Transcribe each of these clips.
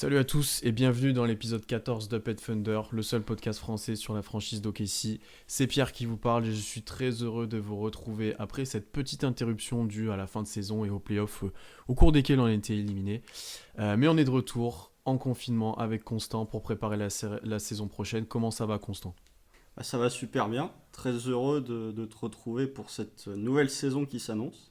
Salut à tous et bienvenue dans l'épisode 14 d'Up Thunder, le seul podcast français sur la franchise d'OKC. C'est Pierre qui vous parle et je suis très heureux de vous retrouver après cette petite interruption due à la fin de saison et aux playoffs au cours desquels on a été éliminé. Mais on est de retour en confinement avec Constant pour préparer la saison prochaine. Comment ça va, Constant? Ça va super bien. Très heureux de te retrouver pour cette nouvelle saison qui s'annonce.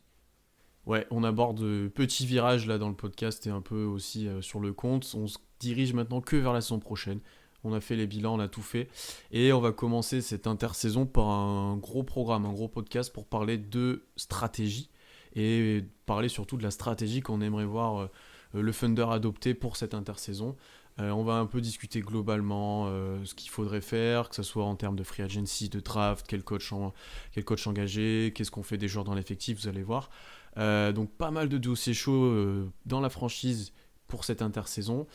Ouais, on aborde petits virages là dans le podcast et un peu aussi sur le compte. On se dirige maintenant que vers la saison prochaine. On a fait les bilans, on a tout fait. Et on va commencer cette intersaison par un gros programme, un gros podcast pour parler de stratégie et parler surtout de la stratégie qu'on aimerait voir le Thunder adopter pour cette intersaison. On va un peu discuter globalement ce qu'il faudrait faire, que ce soit en termes de free agency, de draft, quel coach engager, qu'est-ce qu'on fait des joueurs dans l'effectif, vous allez voir. Donc pas mal de dossiers chauds dans la franchise pour cette intersaison.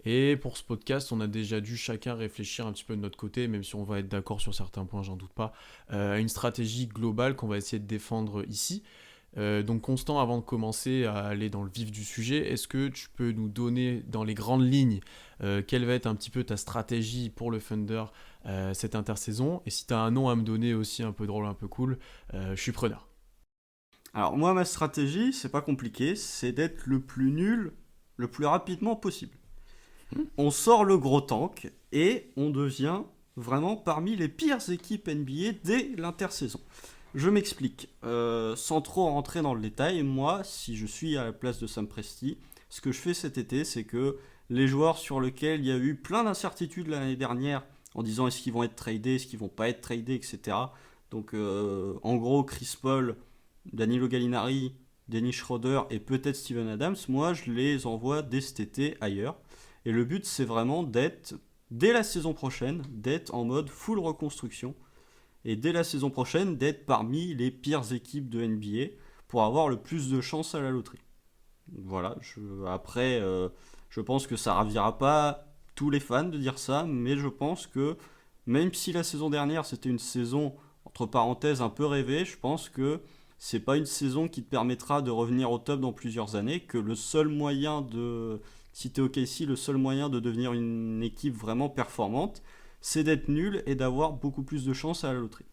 Et pour ce podcast, on a déjà dû chacun réfléchir un petit peu de notre côté, même si on va être d'accord sur certains points, j'en doute pas, à une stratégie globale qu'on va essayer de défendre ici. Donc Constant, avant de commencer à aller dans le vif du sujet, est-ce que tu peux nous donner dans les grandes lignes quelle va être un petit peu ta stratégie pour le Thunder cette intersaison? Et si tu as un nom à me donner aussi un peu drôle, un peu cool, je suis preneur. Alors moi, ma stratégie, c'est pas compliqué, c'est d'être le plus nul le plus rapidement possible. On sort le gros tank et on devient vraiment parmi les pires équipes NBA dès l'intersaison. Je m'explique. Sans trop rentrer dans le détail, moi, si je suis à la place de Sam Presti, ce que je fais cet été, c'est que les joueurs sur lesquels il y a eu plein d'incertitudes l'année dernière, en disant est-ce qu'ils vont être tradés, est-ce qu'ils vont pas être tradés, etc. Donc, en gros, Chris Paul, Danilo Gallinari, Dennis Schroeder et peut-être Steven Adams, moi, je les envoie dès cet été ailleurs. Et le but, c'est vraiment d'être, dès la saison prochaine, d'être en mode full reconstruction et dès la saison prochaine d'être parmi les pires équipes de NBA pour avoir le plus de chances à la loterie. Voilà, après, je pense que ça ravira pas tous les fans de dire ça, mais je pense que même si la saison dernière c'était une saison entre parenthèses un peu rêvée, je pense que c'est pas une saison qui te permettra de revenir au top dans plusieurs années, que le seul moyen de, si t'es OKC, le seul moyen de devenir une équipe vraiment performante, c'est d'être nul et d'avoir beaucoup plus de chances à la loterie.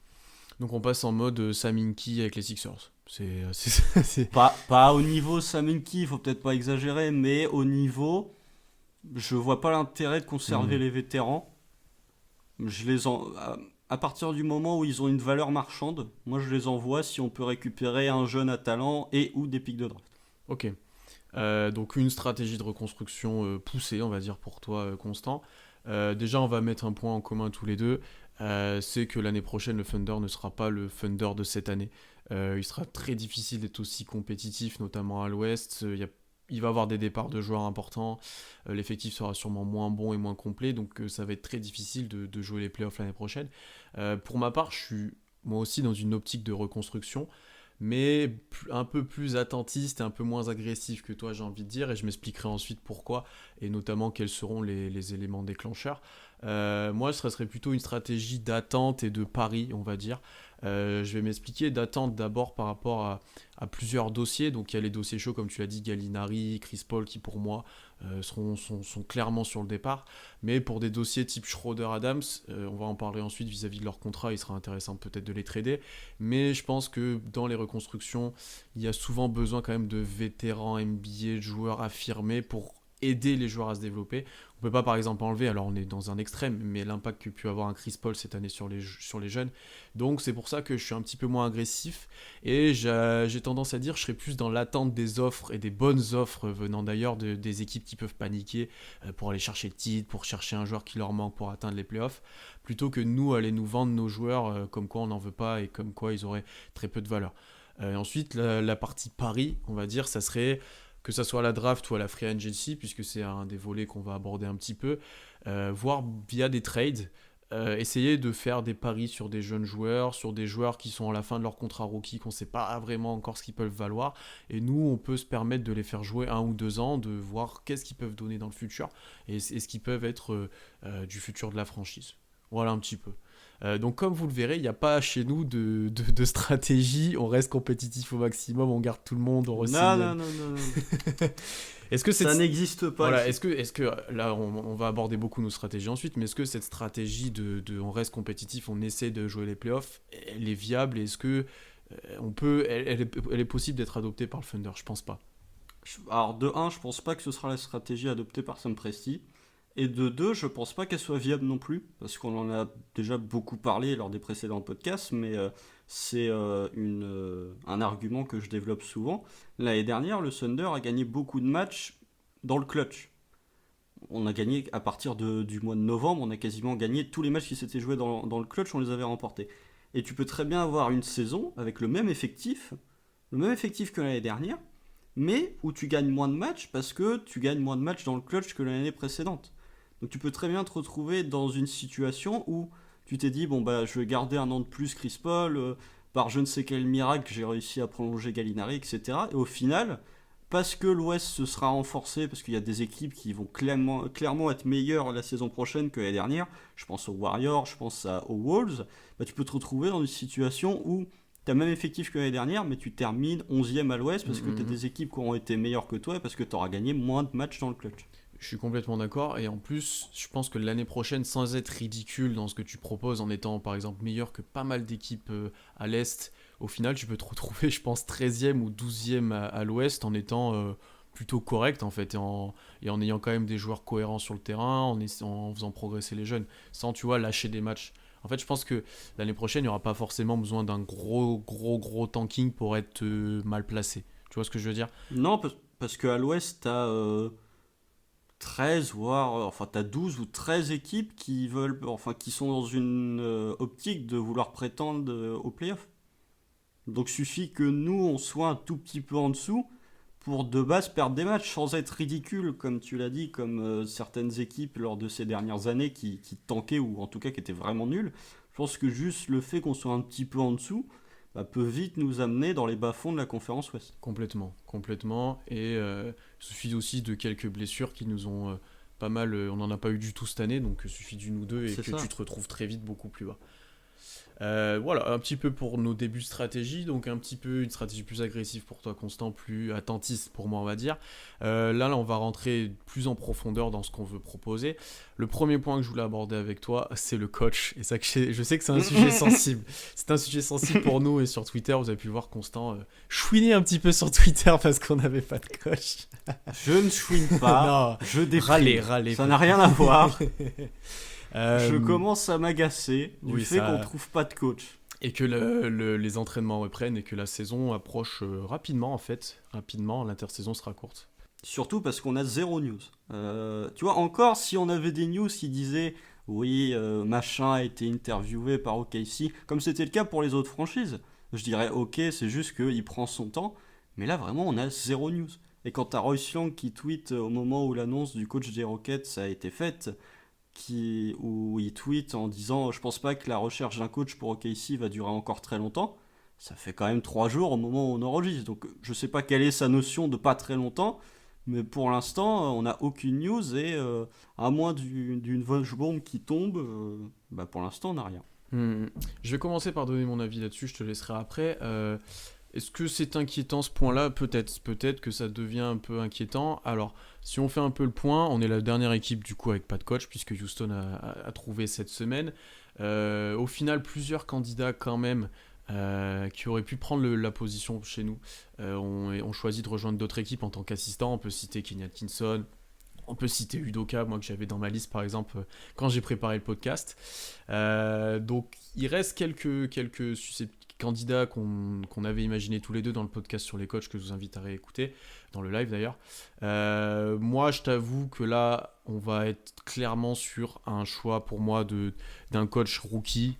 Donc on passe en mode Sam Hinkie avec les Sixers. Pas au niveau Saminki, il faut peut-être pas exagérer, mais au niveau, je vois pas l'intérêt de conserver Hmm. les vétérans. Je les en, à partir du moment où ils ont une valeur marchande, moi je les envoie si on peut récupérer un jeune à talent et ou des pics de draft. Ok. Donc une stratégie de reconstruction poussée, on va dire pour toi, Constant. Déjà, on va mettre un point en commun tous les deux. C'est que l'année prochaine, le Thunder ne sera pas le Thunder de cette année. Il sera très difficile d'être aussi compétitif, notamment à l'Ouest. Il va y avoir des départs de joueurs importants. L'effectif sera sûrement moins bon et moins complet. Donc ça va être très difficile de jouer les playoffs l'année prochaine. Pour ma part, je suis moi aussi dans une optique de reconstruction, mais un peu plus attentiste et un peu moins agressif que toi, j'ai envie de dire, et je m'expliquerai ensuite pourquoi, et notamment quels seront les éléments déclencheurs. Moi, ce serait plutôt une stratégie d'attente et de pari, on va dire. Je vais m'expliquer d'attente d'abord par rapport à plusieurs dossiers. Donc il y a les dossiers chauds, comme tu l'as dit, Gallinari, Chris Paul, qui pour moi sont clairement sur le départ. Mais pour des dossiers type Schroeder-Adams, on va en parler ensuite vis-à-vis de leur contrat, il sera intéressant peut-être de les trader. Mais je pense que dans les reconstructions, il y a souvent besoin quand même de vétérans NBA, de joueurs affirmés pour aider les joueurs à se développer. On peut pas par exemple enlever, alors on est dans un extrême, mais l'impact que pu avoir un Chris Paul cette année sur les jeunes. Donc c'est pour ça que je suis un petit peu moins agressif et j'ai tendance à dire je serais plus dans l'attente des offres et des bonnes offres venant d'ailleurs des équipes qui peuvent paniquer pour aller chercher le titre, pour chercher un joueur qui leur manque pour atteindre les playoffs, plutôt que nous aller nous vendre nos joueurs comme quoi on n'en veut pas et comme quoi ils auraient très peu de valeur. Ensuite, la partie pari, on va dire, ça serait que ça soit à la draft ou à la free agency, puisque c'est un des volets qu'on va aborder un petit peu, voire via des trades, essayer de faire des paris sur des jeunes joueurs, sur des joueurs qui sont à la fin de leur contrat rookie, qu'on ne sait pas vraiment encore ce qu'ils peuvent valoir, et nous, on peut se permettre de les faire jouer 1 ou 2 ans, de voir qu'est-ce qu'ils peuvent donner dans le futur, et est-ce qu'ils peuvent être du futur de la franchise. Voilà un petit peu. Donc comme vous le verrez, il n'y a pas chez nous de stratégie, on reste compétitif au maximum, on garde tout le monde, on Non, re-signe. non, non, non, non. Est-ce que ça n'existe pas. Voilà, est-ce que là, on va aborder beaucoup nos stratégies ensuite, mais est-ce que cette stratégie on reste compétitif, on essaie de jouer les playoffs, elle est viable et est-ce que elle est possible d'être adoptée par le Thunder? Je pense pas. Alors de 1, je pense pas que ce sera la stratégie adoptée par Sam Presti. Et de 2, je pense pas qu'elle soit viable non plus, parce qu'on en a déjà beaucoup parlé lors des précédents podcasts, mais c'est un argument que je développe souvent. L'année dernière, le Thunder a gagné beaucoup de matchs dans le clutch. On a gagné à partir du mois de novembre, on a quasiment gagné tous les matchs qui s'étaient joués dans le clutch, on les avait remportés. Et tu peux très bien avoir une saison avec le même effectif que l'année dernière, mais où tu gagnes moins de matchs parce que tu gagnes moins de matchs dans le clutch que l'année précédente. Donc tu peux très bien te retrouver dans une situation où tu t'es dit, bon bah je vais garder un an de plus Chris Paul, par je ne sais quel miracle j'ai réussi à prolonger Gallinari, etc. Et au final, parce que l'Ouest se sera renforcé, parce qu'il y a des équipes qui vont clairement être meilleures la saison prochaine que l'année dernière, je pense aux Warriors, je pense aux Wolves, bah, tu peux te retrouver dans une situation où tu as le même effectif que l'année dernière, mais tu termines 11e à l'Ouest parce que tu as des équipes qui auront été meilleures que toi et parce que tu auras gagné moins de matchs dans le clutch. Je suis complètement d'accord et en plus, je pense que l'année prochaine, sans être ridicule dans ce que tu proposes, en étant par exemple meilleur que pas mal d'équipes à l'Est, au final, tu peux te retrouver, je pense, 13e ou 12e à l'Ouest en étant plutôt correct en fait et en ayant quand même des joueurs cohérents sur le terrain, en faisant progresser les jeunes, sans, tu vois, lâcher des matchs. En fait, je pense que l'année prochaine, il n'y aura pas forcément besoin d'un gros tanking pour être mal placé. Tu vois ce que je veux dire? Non, parce qu'à l'Ouest, tu as 13, enfin, tu as 12 ou 13 équipes qui sont dans une optique de vouloir prétendre aux playoffs. Donc, suffit que nous, on soit un tout petit peu en dessous pour de base perdre des matchs sans être ridicule, comme tu l'as dit, comme certaines équipes lors de ces dernières années qui tankaient ou en tout cas qui étaient vraiment nulles. Je pense que juste le fait qu'on soit un petit peu en dessous peut vite nous amener dans les bas-fonds de la conférence Ouest. Complètement. Et il suffit aussi de quelques blessures qui nous ont pas mal. On n'en a pas eu du tout cette année, donc il suffit d'une ou deux et C'est que ça. tu te retrouves très vite beaucoup plus bas. Voilà, un petit peu pour nos débuts de stratégie, donc un petit peu une stratégie plus agressive pour toi, Constant, plus attentiste pour moi, on va dire. Là, on va rentrer plus en profondeur dans ce qu'on veut proposer. Le premier point que je voulais aborder avec toi, c'est le coach. Et ça, je sais que c'est un sujet sensible. C'est un sujet sensible pour nous et sur Twitter, vous avez pu voir Constant chouiner un petit peu sur Twitter parce qu'on n'avait pas de coach. Je ne chouine pas, Non, je déprime. râler. Ça n'a rien à voir. Euh, Je commence à m'agacer du oui, fait ça- qu'on trouve pas de coach. Et que les entraînements reprennent et que la saison approche rapidement en fait. Rapidement, l'intersaison sera courte. Surtout parce qu'on a zéro news. Tu vois, encore si on avait des news qui disaient oui, machin a été interviewé par OKC, comme c'était le cas pour les autres franchises, je dirais ok, c'est juste qu'il prend son temps. Mais là, vraiment, on a zéro news. Et quand t'as Royce Young qui tweet au moment où l'annonce du coach des Rockets a été faite, où il tweet en disant je pense pas que la recherche d'un coach pour OKC va durer encore très longtemps, ça fait quand même 3 jours au moment où on enregistre. Donc je sais pas quelle est sa notion de pas très longtemps, mais pour l'instant on n'a aucune news et à moins d'une bombe qui tombe, pour l'instant on n'a rien. Je vais commencer par donner mon avis là-dessus, je te laisserai après. Est-ce que c'est inquiétant ce point-là? Peut-être que ça devient un peu inquiétant. Alors, si on fait un peu le point, on est la dernière équipe du coup avec pas de coach, puisque Houston a trouvé cette semaine. Au final, plusieurs candidats quand même qui auraient pu prendre la position chez nous ont choisi de rejoindre d'autres équipes en tant qu'assistant. On peut citer Kenny Atkinson, on peut citer Udoka, moi que j'avais dans ma liste par exemple quand j'ai préparé le podcast. Donc il reste quelques candidats qu'on avait imaginé tous les deux dans le podcast sur les coachs que je vous invite à réécouter, dans le live d'ailleurs. Moi je t'avoue que là on va être clairement sur un choix pour moi d'un coach rookie.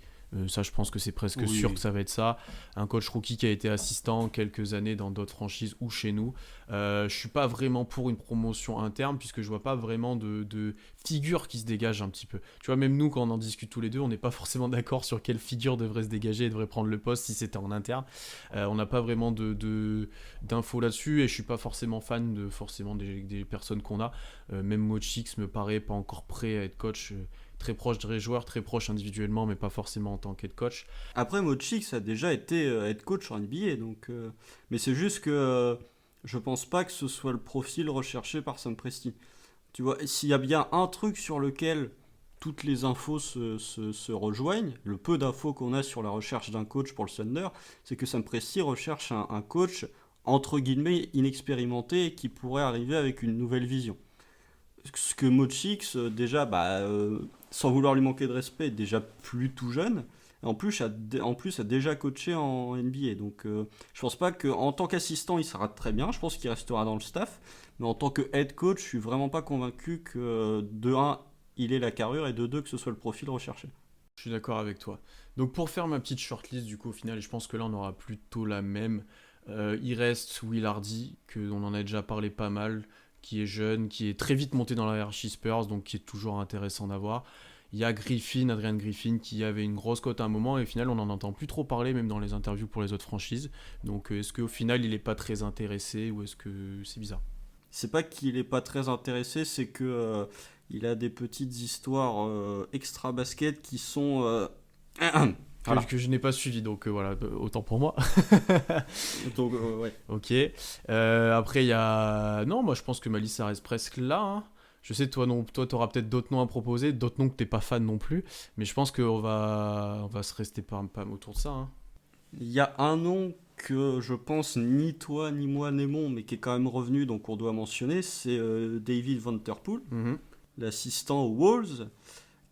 Ça, je pense que c'est presque sûr que ça va être ça. Un coach rookie qui a été assistant quelques années dans d'autres franchises ou chez nous. Je suis pas vraiment pour une promotion interne puisque je vois pas vraiment de figure qui se dégage un petit peu. Tu vois, même nous, quand on en discute tous les deux, on n'est pas forcément d'accord sur quelle figure devrait se dégager et devrait prendre le poste si c'était en interne. On n'a pas vraiment d'infos là-dessus et je suis pas forcément fan des personnes qu'on a. Même Mochix me paraît pas encore prêt à être coach. Très proche des joueurs, très proche individuellement, mais pas forcément en tant qu'head coach. Après, Mochix a déjà été head coach en NBA, donc, mais c'est juste que je pense pas que ce soit le profil recherché par Sam Presti. Tu vois, s'il y a bien un truc sur lequel toutes les infos se rejoignent, le peu d'infos qu'on a sur la recherche d'un coach pour le Thunder, c'est que Sam Presti recherche un coach entre guillemets inexpérimenté et qui pourrait arriver avec une nouvelle vision. Ce que Mochix, déjà, sans vouloir lui manquer de respect, est déjà plus tout jeune. Et en plus, a déjà coaché en NBA. Donc, je pense pas qu'en tant qu'assistant, il sera très bien. Je pense qu'il restera dans le staff. Mais en tant que head coach, je suis vraiment pas convaincu que, de un, il ait la carrure, et de deux, que ce soit le profil recherché. Je suis d'accord avec toi. Donc pour faire ma petite shortlist du coup au final, et je pense que là on aura plutôt la même, il reste Will Hardy, on en a déjà parlé pas mal, qui est jeune, qui est très vite monté dans la hiérarchie Spurs, donc qui est toujours intéressant d'avoir. Il y a Griffin, Adrian Griffin, qui avait une grosse cote à un moment, et au final on n'en entend plus trop parler, même dans les interviews pour les autres franchises. Donc est-ce qu'au final il n'est pas très intéressé, ou est-ce que c'est bizarre? C'est pas qu'il est pas très intéressé, c'est que il a des petites histoires extra basket qui sont voilà. Que je n'ai pas suivi, donc voilà, autant pour moi. Donc ouais. Ok. Après, il y a. Non, moi je pense que ma liste ça reste presque là, hein. Je sais, toi, non, toi, t'auras peut-être d'autres noms à proposer, d'autres noms que t'es pas fan non plus, mais je pense on va se rester pas autour de ça, hein. Il y a un nom que je pense ni toi ni moi n'aimons, mais qui est quand même revenu, donc on doit mentionner, c'est David Vanterpool, Mhm. l'assistant aux Wolves,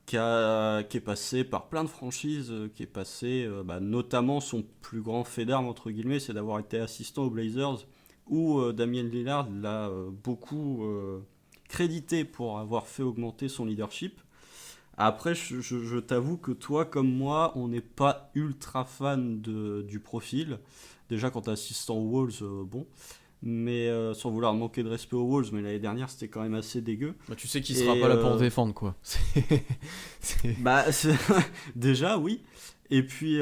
qui est passé par plein de franchises, qui est passé, notamment son plus grand fait d'armes, entre guillemets, c'est d'avoir été assistant aux Blazers, où Damien Lillard l'a beaucoup crédité pour avoir fait augmenter son leadership. Après, je t'avoue que toi, comme moi, on n'est pas ultra fan du profil. Déjà, quand t'es assistant aux Wolves, bon. Mais sans vouloir manquer de respect aux Wolves, mais l'année dernière, c'était quand même assez dégueu. Bah, tu sais qu'il sera Et pas là pour défendre, quoi. bah, déjà, oui. Et puis,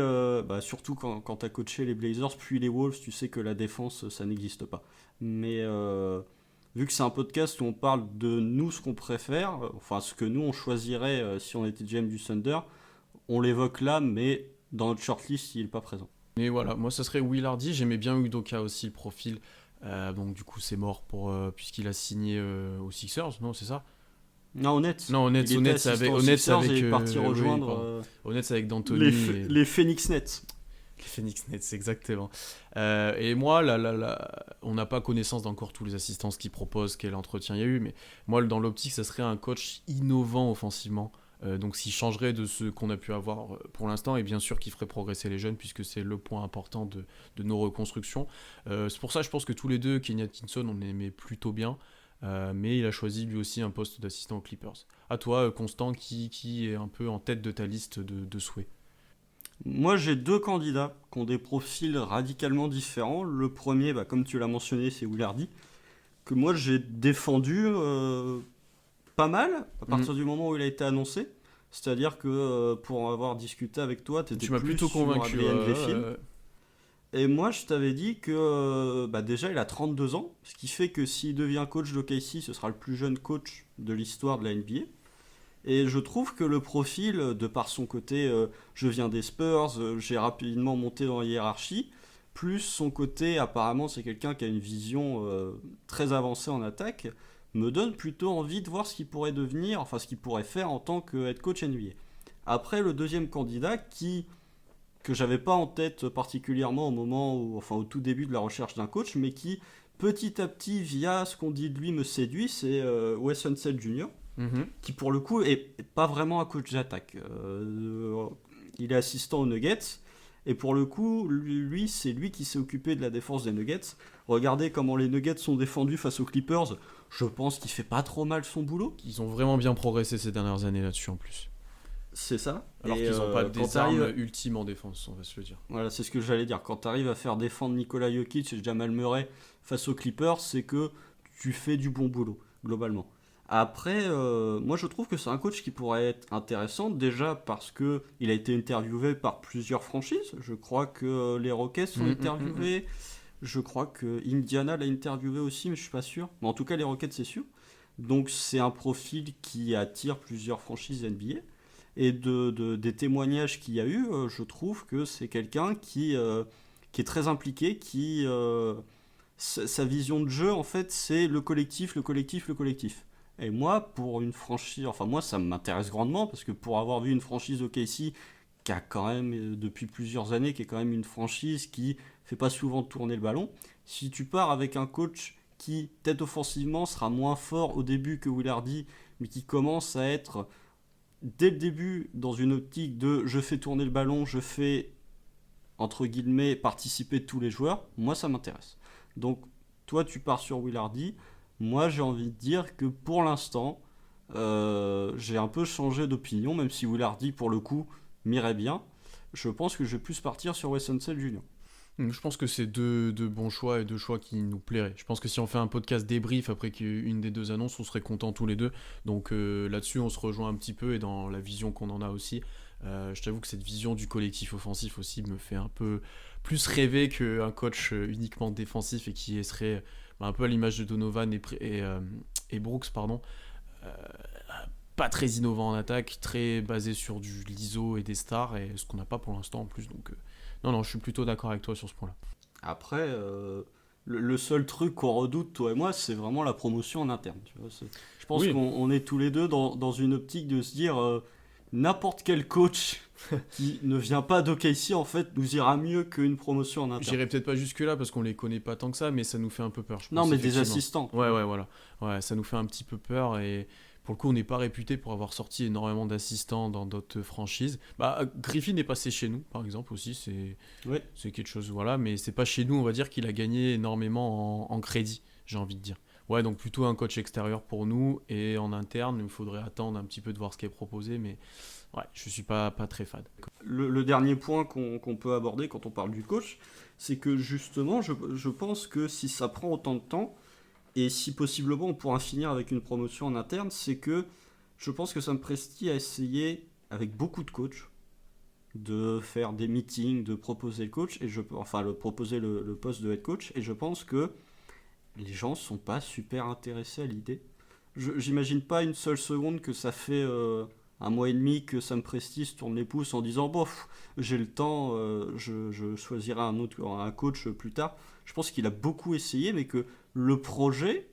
surtout quand t'as coaché les Blazers, puis les Wolves, tu sais que la défense, ça n'existe pas. Mais vu que c'est un podcast où on parle de nous, ce qu'on préfère, enfin, ce que nous, on choisirait si on était GM du Thunder, on l'évoque là, mais dans notre shortlist, il n'est pas présent. Mais voilà, moi ça serait Will Hardy, j'aimais bien Udoka aussi, le profil. Donc du coup c'est mort puisqu'il a signé aux Sixers, non, c'est ça? Non, honnête. Non, Il était Honnête, c'est avec, assistant aux Honnête, c'est Sixers avec, et est parti oui, rejoindre pardon. Honnête, c'est avec les, D'Antoni et les Phoenix Nets. les Phoenix Nets, exactement. Et moi, on n'a pas connaissance d'encore tous les assistants ce qu'ils proposent, quel entretien il y a eu, mais moi, dans l'optique, ça serait un coach innovant offensivement. Donc, s'il changerait de ce qu'on a pu avoir pour l'instant, et bien sûr qu'il ferait progresser les jeunes, puisque c'est le point important de nos reconstructions. C'est pour ça, je pense que tous les deux, Kenny Atkinson, on aimait plutôt bien. Mais il a choisi lui aussi un poste d'assistant aux Clippers. À toi, Constant, qui est un peu en tête de ta liste de souhaits. Moi, j'ai deux candidats qui ont des profils radicalement différents. Le premier, comme tu l'as mentionné, c'est Will Hardy, que moi j'ai défendu pas mal à Mhm. partir du moment où il a été annoncé. C'est-à-dire que pour avoir discuté avec toi, tu étais Tu m'as plus plutôt sur convaincu. Adrian Griffin. Et moi, je t'avais dit que déjà, il a 32 ans, ce qui fait que s'il devient coach d'OKC, ce sera le plus jeune coach de l'histoire de la NBA. Et je trouve que le profil, de par son côté, je viens des Spurs, j'ai rapidement monté dans la hiérarchie, plus son côté, apparemment, c'est quelqu'un qui a une vision très avancée en attaque, me donne plutôt envie de voir ce qu'il pourrait devenir, enfin ce qu'il pourrait faire en tant que head coach NBA. Après, le deuxième candidat, que j'avais pas en tête particulièrement au moment où, enfin au tout début de la recherche d'un coach, mais qui petit à petit, via ce qu'on dit de lui, me séduit, c'est Wes Unseld Jr., Mhm. qui pour le coup est pas vraiment un coach d'attaque. Il est assistant aux Nuggets, et pour le coup, lui, c'est lui qui s'est occupé de la défense des Nuggets. Regardez comment les Nuggets sont défendus face aux Clippers. Je pense qu'il fait pas trop mal son boulot. Ils ont vraiment bien progressé ces dernières années là-dessus en plus. C'est ça. Alors Et, qu'ils n'ont pas quand des armes t'arrives- ultimes en défense, on va se le dire. Voilà, c'est ce que j'allais dire. Quand tu arrives à faire défendre Nikola Jokic et Jamal Murray face aux Clippers, c'est que tu fais du bon boulot, globalement. Après, moi je trouve que c'est un coach qui pourrait être intéressant, déjà parce que il a été interviewé par plusieurs franchises. Je crois que les Rockets sont interviewés. Je crois que Indiana l'a interviewé aussi, mais je suis pas sûr. Mais en tout cas, les Rockets, c'est sûr. Donc c'est un profil qui attire plusieurs franchises NBA. Et des témoignages qu'il y a eu, je trouve que c'est quelqu'un qui est très impliqué, sa vision de jeu, en fait, c'est le collectif, le collectif, le collectif. Et moi, pour une franchise, enfin moi, ça m'intéresse grandement parce que pour avoir vu une franchise OKC qui a quand même depuis plusieurs années, qui est quand même une franchise qui fait pas souvent tourner le ballon, si tu pars avec un coach qui, peut-être offensivement, sera moins fort au début que Will Hardy, mais qui commence à être dès le début dans une optique de je fais tourner le ballon, je fais entre guillemets participer tous les joueurs, moi ça m'intéresse. Donc toi tu pars sur Will Hardy, moi j'ai envie de dire que pour l'instant j'ai un peu changé d'opinion, même si Will Hardy pour le coup m'irait bien. Je pense que je vais plus partir sur Wes Unseld Jr. Je pense que c'est deux bons choix et deux choix qui nous plairaient. Je pense que si on fait un podcast débrief après qu'une des deux annonces, on serait contents tous les deux. Donc là-dessus, on se rejoint un petit peu et dans la vision qu'on en a aussi. Je t'avoue que cette vision du collectif offensif aussi me fait un peu plus rêver qu'un coach uniquement défensif et qui serait un peu à l'image de Donovan et Brooks, pardon. Euh, Pas très innovant en attaque, très basé sur du l'ISO et des stars, et ce qu'on n'a pas pour l'instant en plus. Donc non, je suis plutôt d'accord avec toi sur ce point-là. Après, le seul truc qu'on redoute, toi et moi, c'est vraiment la promotion en interne. Tu vois, je pense Oui, qu'on est tous les deux dans une optique de se dire n'importe quel coach qui ne vient pas d'OKC, en fait, nous ira mieux qu'une promotion en interne. j'irai peut-être pas jusque-là parce qu'on les connaît pas tant que ça, mais ça nous fait un peu peur, je Non, pense, mais des effectivement. assistants. Ouais, voilà. Ouais, ça nous fait un petit peu peur et pour le coup, on n'est pas réputé pour avoir sorti énormément d'assistants dans d'autres franchises. Bah, Griffin est passé chez nous, par exemple, aussi, Ouais. c'est quelque chose, voilà, mais c'est pas chez nous, on va dire qu'il a gagné énormément en crédit, j'ai envie de dire. Ouais, donc plutôt un coach extérieur pour nous et en interne, il faudrait attendre un petit peu de voir ce qui est proposé, mais ouais, je suis pas très fan. Le dernier point qu'on peut aborder quand on parle du coach, c'est que justement, je pense que si ça prend autant de temps, et si possiblement on pourra finir avec une promotion en interne, c'est que je pense que Sam Presti a essayé avec beaucoup de coachs de faire des meetings, de proposer le coach, proposer le poste de head coach, et je pense que les gens ne sont pas super intéressés à l'idée. J'imagine pas une seule seconde que ça fait un mois et demi que Sam Presti se tourne les pouces en disant bof, j'ai le temps, je choisirai un coach plus tard. Je pense qu'il a beaucoup essayé, mais que le projet,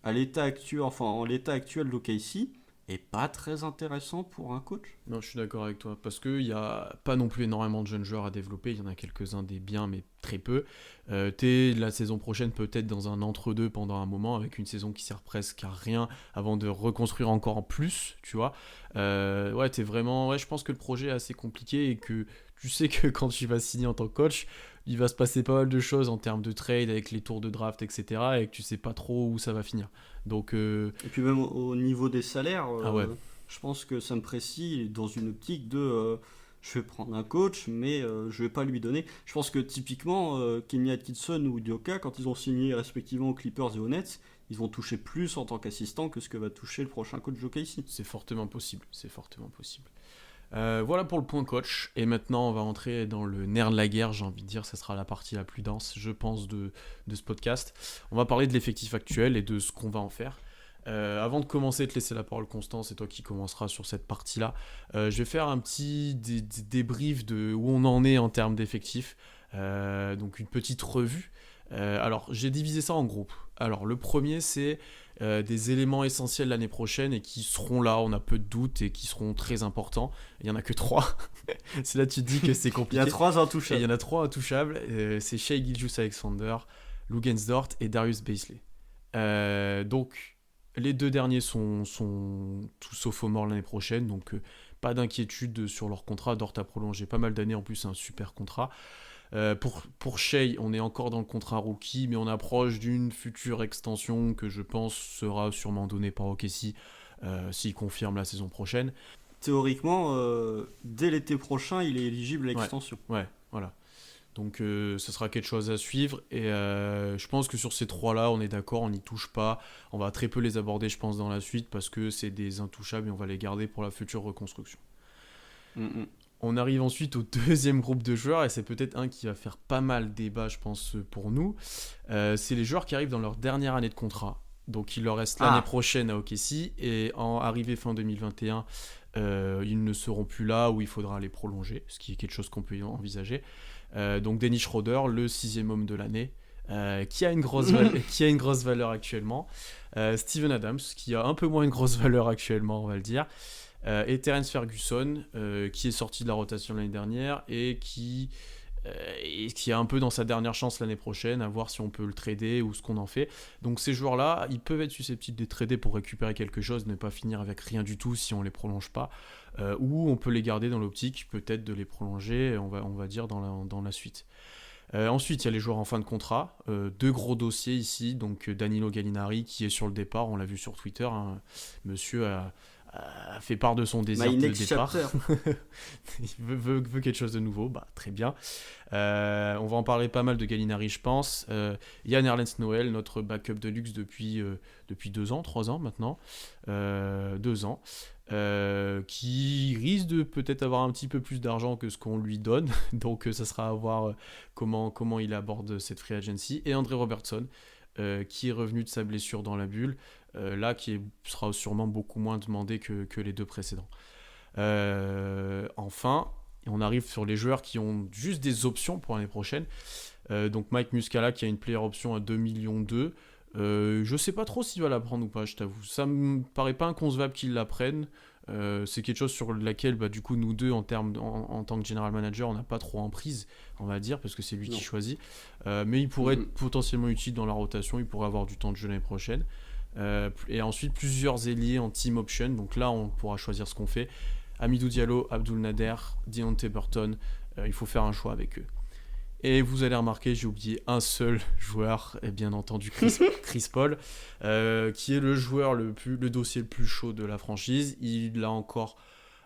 en l'état actuel d'OKC, est pas très intéressant pour un coach. Non, je suis d'accord avec toi, parce qu'il n'y a pas non plus énormément de jeunes joueurs à développer, il y en a quelques-uns des biens, mais très peu. T'es la saison prochaine peut-être dans un entre-deux pendant un moment, avec une saison qui sert presque à rien, avant de reconstruire encore en plus, tu vois. Ouais, t'es vraiment... Ouais, je pense que le projet est assez compliqué, et que tu sais que quand tu vas signer en tant que coach, il va se passer pas mal de choses en termes de trade, avec les tours de draft, etc., et que tu sais pas trop où ça va finir. Donc... Et puis même au niveau des salaires, Ah ouais. je pense que Sam Presti est dans une optique de je vais prendre un coach, mais je vais pas lui donner. Je pense que typiquement, Kenny Atkinson ou Udoka, quand ils ont signé respectivement aux Clippers et aux Nets, ils vont toucher plus en tant qu'assistant que ce que va toucher le prochain coach d'OKC. C'est fortement possible, c'est fortement possible. Voilà pour le point coach. Et maintenant, on va entrer dans le nerf de la guerre, j'ai envie de dire. Ça sera la partie la plus dense, je pense, de ce podcast. On va parler de l'effectif actuel et de ce qu'on va en faire. Avant de commencer, te laisser la parole, Constant, c'est toi qui commenceras sur cette partie-là. Je vais faire un petit débrief de où on en est en termes d'effectifs. Donc une petite revue. Alors, j'ai divisé ça en groupes. Alors, le premier, c'est des éléments essentiels l'année prochaine et qui seront là, on a peu de doutes, et qui seront très importants. Il n'y en a que 3. C'est là que tu te dis que c'est Il y compliqué. a 3 Et il intouchables. y en a 3 intouchables. C'est Shai Gilgeous-Alexander, Lugensdort et Darius Bazley. Donc, les 2 derniers sont tous sophomores l'année prochaine, donc pas d'inquiétude sur leur contrat. Dort a prolongé pas mal d'années, en plus c'est un super contrat. Pour Shai, on est encore dans le contrat rookie, mais on approche d'une future extension que je pense sera sûrement donnée par OKC s'il confirme la saison prochaine. Théoriquement, dès l'été prochain, il est éligible à l'extension. Ouais, voilà. Donc ce sera quelque chose à suivre, et je pense que sur ces 3-là, on est d'accord, on n'y touche pas. On va très peu les aborder, je pense, dans la suite, parce que c'est des intouchables et on va les garder pour la future reconstruction. Mm-mm. On arrive ensuite au deuxième groupe de joueurs, et c'est peut-être un qui va faire pas mal débat, je pense, pour nous. C'est les joueurs qui arrivent dans leur dernière année de contrat. Donc il leur reste l'année prochaine à OKC, et arrivé fin 2021, ils ne seront plus là, où il faudra les prolonger, ce qui est quelque chose qu'on peut envisager. Donc Dennis Schroeder, le 6e homme de l'année, qui a une qui a une grosse valeur actuellement. Steven Adams, qui a un peu moins une grosse valeur actuellement, on va le dire. Et Terence Ferguson, qui est sorti de la rotation l'année dernière et qui est un peu dans sa dernière chance l'année prochaine, à voir si on peut le trader ou ce qu'on en fait. Donc ces joueurs-là, ils peuvent être susceptibles de trader pour récupérer quelque chose, ne pas finir avec rien du tout si on les prolonge pas, ou on peut les garder dans l'optique peut-être de les prolonger, on va dire dans la suite. Ensuite, il y a les joueurs en fin de contrat. Deux gros dossiers ici. Donc Danilo Gallinari qui est sur le départ. On l'a vu sur Twitter. Hein. Monsieur a fait part de son désir de départ. Il veut quelque chose de nouveau. Bah, très bien. On va en parler pas mal de Gallinari, je pense. Yann Erlens Noël, notre backup de luxe depuis 2 ans, 3 ans maintenant. 2 ans. Qui risque de peut-être avoir un petit peu plus d'argent que ce qu'on lui donne. Donc ça sera à voir comment il aborde cette free agency. Et André Robertson, qui est revenu de sa blessure dans la bulle, là qui sera sûrement beaucoup moins demandé que les deux précédents. Enfin, on arrive sur les joueurs qui ont juste des options pour l'année prochaine. Donc Mike Muscala qui a une player option à 2,2 millions. Je sais pas trop s'il va la prendre ou pas, je t'avoue. Ça me paraît pas inconcevable qu'il la prenne. C'est quelque chose sur laquelle, du coup, nous deux, en tant que general manager, on n'a pas trop en prise, on va dire, parce que c'est lui qui choisit. Mais il pourrait être potentiellement utile dans la rotation, il pourrait avoir du temps de jeu l'année prochaine. Et ensuite, plusieurs ailiers en team option. Donc là, on pourra choisir ce qu'on fait. Hamidou Diallo, Abdul Nader, Deontay Burton. Il faut faire un choix avec eux. Et vous allez remarquer, j'ai oublié un seul joueur, et bien entendu Chris Paul, qui est le dossier le plus chaud de la franchise. Il a encore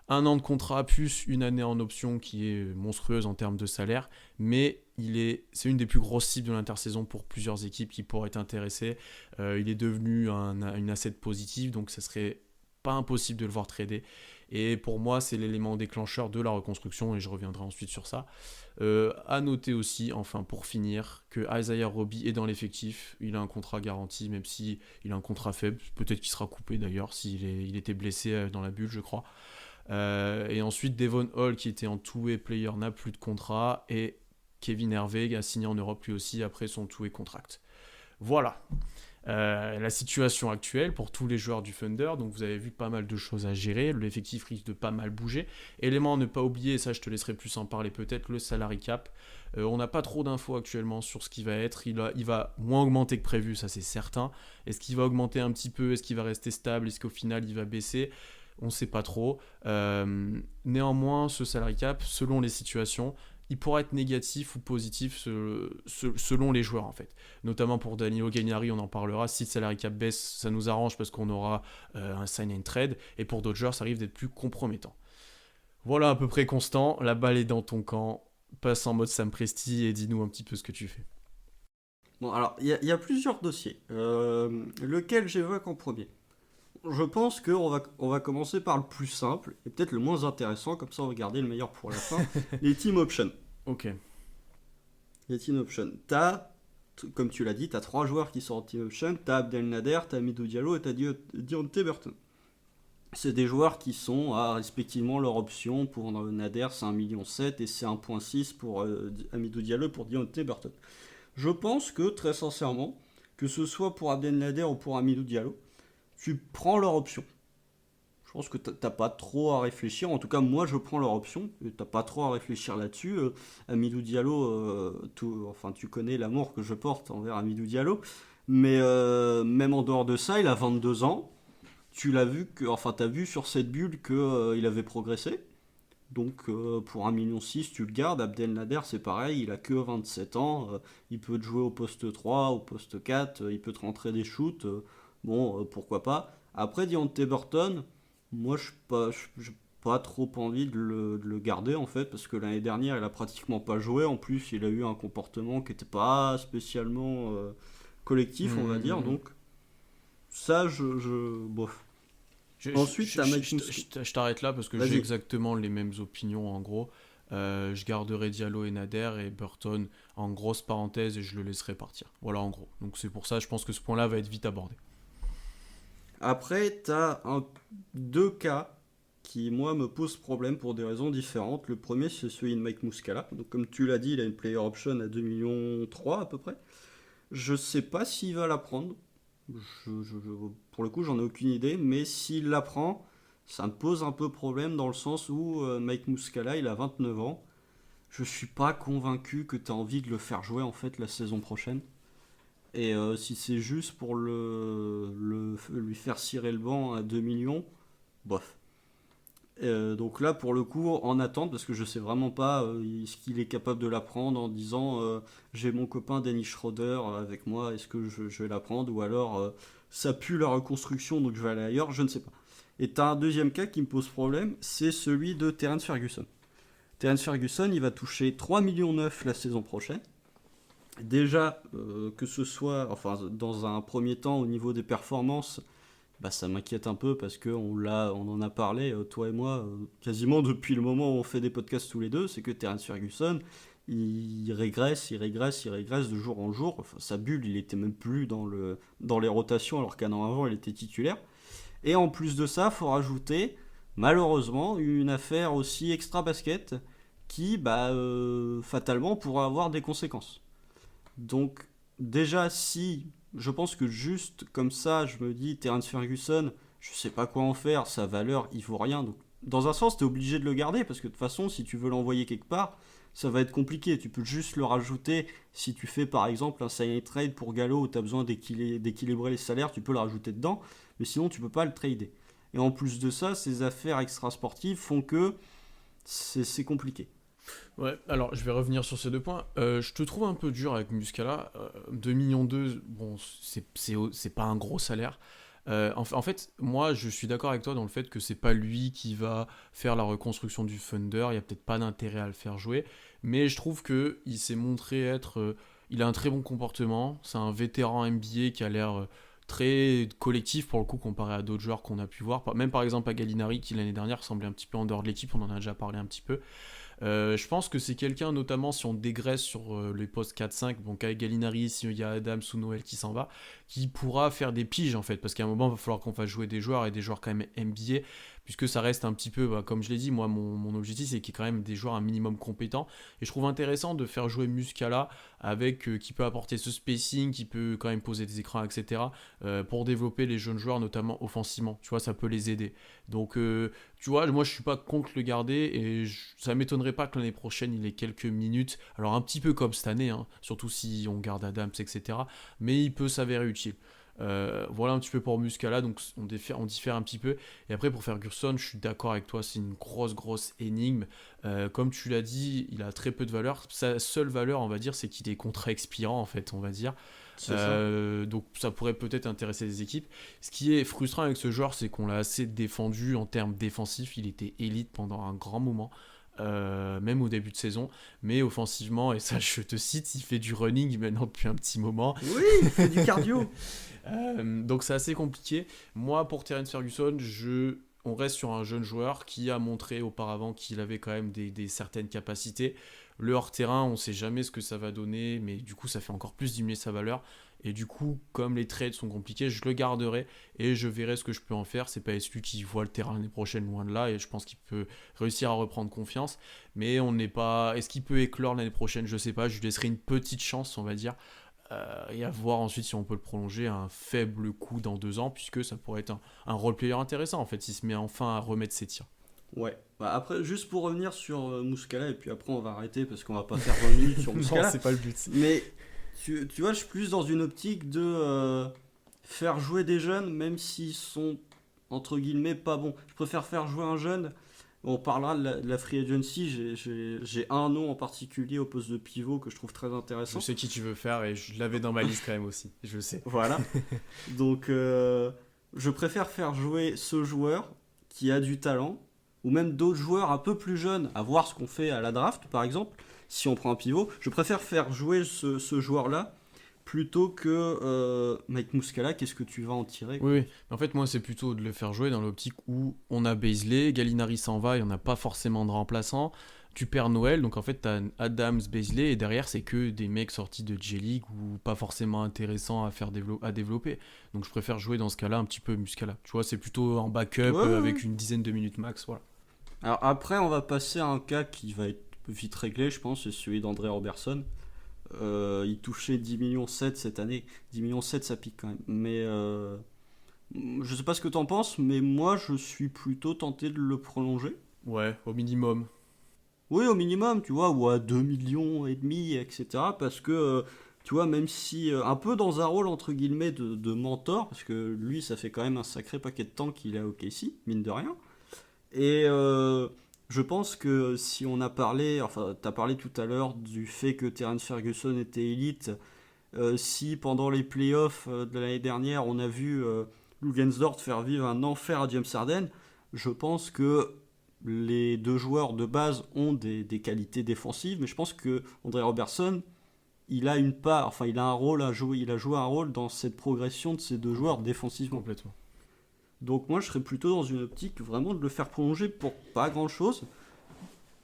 1 an de contrat, plus une année en option qui est monstrueuse en termes de salaire, mais c'est une des plus grosses cibles de l'intersaison pour plusieurs équipes qui pourraient être intéressées. Il est devenu une asset positive, donc ça serait pas impossible de le voir trader. Et pour moi, c'est l'élément déclencheur de la reconstruction, et je reviendrai ensuite sur ça. À noter aussi, enfin pour finir, que Isaiah Roby est dans l'effectif. Il a un contrat garanti, même si il a un contrat faible. Peut-être qu'il sera coupé d'ailleurs, il était blessé dans la bulle, je crois. Et ensuite, Devon Hall, qui était en two-way player, n'a plus de contrat. Et Kevin Hervé a signé en Europe lui aussi après son two-way contract. Voilà. La situation actuelle pour tous les joueurs du Thunder. Donc vous avez vu pas mal de choses à gérer, l'effectif risque de pas mal bouger. Élément à ne pas oublier, ça je te laisserai plus en parler peut-être, le salary cap. On n'a pas trop d'infos actuellement sur ce qui va être, il va moins augmenter que prévu, ça c'est certain. Est-ce qu'il va augmenter un petit peu, est-ce qu'il va rester stable, est-ce qu'au final il va baisser? On ne sait pas trop. Néanmoins, ce salary cap, selon les situations, il pourra être négatif ou positif selon les joueurs en fait. Notamment pour Danilo Gallinari, on en parlera. Si le salary cap baisse, ça nous arrange parce qu'on aura un sign and trade. Et pour d'autres joueurs, ça arrive d'être plus compromettant. Voilà à peu près Constant. La balle est dans ton camp. Passe en mode Sam Presti et dis-nous un petit peu ce que tu fais. Bon, alors, il y a plusieurs dossiers. Lequel j'évoque en premier? Je pense qu'on va commencer par le plus simple et peut-être le moins intéressant, comme ça on va garder le meilleur pour la fin. Les team options. Ok. Les team options. Comme tu l'as dit, tu as 3 joueurs qui sont en team option. Tu as Abdel Nader, tu as Hamidou Diallo et tu as Deontay Burton. C'est des joueurs qui sont à respectivement leur option. Pour Nader, c'est 1,7 million et c'est 1,6 pour Hamidou Diallo pour Deontay Burton. Je pense que, très sincèrement, que ce soit pour Abdel Nader ou pour Hamidou Diallo, tu prends leur option. Je pense que t'as pas trop à réfléchir. En tout cas, moi, je prends leur option. T'as pas trop à réfléchir là-dessus. Hamidou Diallo, tu connais l'amour que je porte envers Hamidou Diallo. Mais même en dehors de ça, il a 22 ans. T'as vu sur cette bulle qu'il avait progressé. Donc, pour 1,6 million, tu le gardes. Abdel Nader, c'est pareil. Il a que 27 ans. Il peut te jouer au poste 3, au poste 4. Il peut te rentrer des shoots. Pourquoi pas. Après, Deontay Burton, moi, je n'ai pas trop envie de le garder, en fait, parce que l'année dernière, il a pratiquement pas joué. En plus, il a eu un comportement qui n'était pas spécialement collectif, on va dire. Donc, ça, bof. Ensuite, je t'arrête là parce que j'ai exactement les mêmes opinions, en gros. Je garderai Diallo et Nader et Burton en grosse parenthèse et je le laisserai partir. Voilà, en gros. Donc, c'est pour ça, je pense que ce point-là va être vite abordé. Après, tu as 2 cas qui, moi, me posent problème pour des raisons différentes. Le premier, c'est celui de Mike Muscala. Donc, comme tu l'as dit, il a une player option à 2,3 millions à peu près. Je sais pas s'il va la prendre. Pour le coup, j'en ai aucune idée, mais s'il la prend, ça me pose un peu problème dans le sens où Mike Muscala, il a 29 ans. Je suis pas convaincu que tu as envie de le faire jouer en fait la saison prochaine. Et si c'est juste pour lui faire cirer le banc à 2 millions, bof. Donc là, pour le coup, en attente, parce que je sais vraiment pas ce qu'il est capable de l'apprendre en disant j'ai mon copain Dennis Schroeder avec moi, est-ce que je vais l'apprendre ou alors ça pue la reconstruction donc je vais aller ailleurs, je ne sais pas. Et t'as un deuxième cas qui me pose problème, c'est celui de Terence Ferguson. Terence Ferguson, il va toucher 3,9 millions la saison prochaine. Déjà, que ce soit, enfin, dans un premier temps, au niveau des performances, bah, ça m'inquiète un peu parce qu'on en a parlé, toi et moi, quasiment depuis le moment où on fait des podcasts tous les deux, c'est que Terence Ferguson, il régresse de jour en jour. Enfin, sa bulle, il était même plus dans les rotations alors qu'un an avant, il était titulaire. Et en plus de ça, il faut rajouter, malheureusement, une affaire aussi extra-basket qui, fatalement, pourra avoir des conséquences. Donc, déjà, si je pense que juste comme ça, je me dis, Terence Ferguson, je sais pas quoi en faire, sa valeur, il vaut rien. Donc, dans un sens, tu es obligé de le garder parce que de toute façon, si tu veux l'envoyer quelque part, ça va être compliqué. Tu peux juste le rajouter si tu fais par exemple un sign trade pour Gallo où tu as besoin d'équilibrer les salaires, tu peux le rajouter dedans, mais sinon tu peux pas le trader. Et en plus de ça, ces affaires extra-sportives font que c'est compliqué. Ouais, alors je vais revenir sur ces deux points. Je te trouve un peu dur avec Muscala. 2 millions, bon, c'est pas un gros salaire. En fait, moi, je suis d'accord avec toi dans le fait que c'est pas lui qui va faire la reconstruction du Thunder. Il y a peut-être pas d'intérêt à le faire jouer, mais je trouve que il s'est montré être. Il a un très bon comportement. C'est un vétéran NBA qui a l'air très collectif pour le coup comparé à d'autres joueurs qu'on a pu voir. Même par exemple à Gallinari qui l'année dernière semblait un petit peu en dehors de l'équipe. On en a déjà parlé un petit peu. Je pense que c'est quelqu'un, notamment si on dégraisse sur les postes 4-5, bon, qu'avec Gallinari, s'il y a Adams ou Noël qui s'en va, qui pourra faire des piges en fait, parce qu'à un moment, il va falloir qu'on fasse jouer des joueurs et des joueurs quand même NBA, puisque ça reste un petit peu, comme je l'ai dit, moi, mon objectif, c'est qu'il y ait quand même des joueurs un minimum compétents. Et je trouve intéressant de faire jouer Muscala avec qui peut apporter ce spacing, qui peut quand même poser des écrans, etc., pour développer les jeunes joueurs, notamment offensivement. Tu vois, ça peut les aider. Donc, tu vois, moi je suis pas contre le garder et ça m'étonnerait pas que l'année prochaine il ait quelques minutes. Alors un petit peu comme cette année, hein, surtout si on garde Adams, etc. Mais il peut s'avérer utile. Voilà un petit peu pour Muscala, donc on diffère un petit peu. Et après pour Ferguson, je suis d'accord avec toi, c'est une grosse énigme. Comme tu l'as dit, il a très peu de valeur. Sa seule valeur, on va dire, c'est qu'il est contrat expirant en fait, on va dire. Donc ça pourrait peut-être intéresser les équipes. Ce qui est frustrant avec ce joueur, c'est qu'on l'a assez défendu en termes défensifs. Il était élite pendant un grand moment, même au début de saison. Mais offensivement, et ça je te cite, il fait du running maintenant depuis un petit moment. Oui, il fait du cardio. Donc c'est assez compliqué. Moi, pour Terence Ferguson, on reste sur un jeune joueur qui a montré auparavant qu'il avait quand même des certaines capacités. Le hors-terrain, on ne sait jamais ce que ça va donner, mais du coup, ça fait encore plus diminuer sa valeur. Et du coup, comme les trades sont compliqués, je le garderai et je verrai ce que je peux en faire. C'est pas SLU qui voit le terrain l'année prochaine, loin de là, et je pense qu'il peut réussir à reprendre confiance. Mais on n'est pas. Est-ce qu'il peut éclore l'année prochaine? Je sais pas. Je lui laisserai une petite chance, on va dire. Et à voir ensuite si on peut le prolonger à un faible coût dans 2 ans, puisque ça pourrait être un role-player intéressant en fait, s'il se met enfin à remettre ses tirs. Ouais. Bah après, juste pour revenir sur Muscala, et puis après on va arrêter parce qu'on va pas faire 20 minutes sur Muscala. Non, c'est pas le but. Mais tu vois, je suis plus dans une optique de faire jouer des jeunes, même s'ils sont entre guillemets pas bons. Je préfère faire jouer un jeune. On parlera de la free agency. J'ai un nom en particulier au poste de pivot que je trouve très intéressant. Je sais qui tu veux faire et je l'avais dans ma liste quand même aussi. Je le sais. Voilà. Donc, je préfère faire jouer ce joueur qui a du talent, ou même d'autres joueurs un peu plus jeunes, à voir ce qu'on fait à la draft, par exemple, si on prend un pivot. Je préfère faire jouer ce joueur-là plutôt que Mike Muscala. Qu'est-ce que tu vas en tirer? Oui, oui. En fait, moi, c'est plutôt de le faire jouer dans l'optique où on a Bazley, Gallinari s'en va, il n'y en a pas forcément de remplaçant. Tu perds Noël, donc en fait, tu as Adams, Bazley, et derrière, c'est que des mecs sortis de J-League ou pas forcément intéressants à développer. Donc, je préfère jouer dans ce cas-là un petit peu Muscala. Tu vois, c'est plutôt en backup avec une dizaine de minutes max, voilà. Alors après, on va passer à un cas qui va être vite réglé, je pense, c'est celui d'André Robertson. Il touchait 10 millions 7 cette année. 10 millions 7, ça pique quand même. Mais je sais pas ce que t'en penses, mais moi je suis plutôt tenté de le prolonger. Ouais, au minimum. Oui, au minimum, tu vois, ou à 2 millions et demi, etc. Parce que, tu vois, même si un peu dans un rôle entre guillemets de mentor, parce que lui, ça fait quand même un sacré paquet de temps qu'il est à OKC, mine de rien. Et je pense que si on a parlé, enfin, t'as parlé tout à l'heure du fait que Terence Ferguson était élite, si pendant les playoffs de l'année dernière, on a vu Lugensdorf faire vivre un enfer à James Harden, je pense que les deux joueurs de base ont des qualités défensives, mais je pense que André Robertson, il a une part, enfin il a un rôle à jouer, il a joué un rôle dans cette progression de ces deux joueurs défensivement. Complètement. Donc moi je serais plutôt dans une optique vraiment de le faire prolonger pour pas grand chose.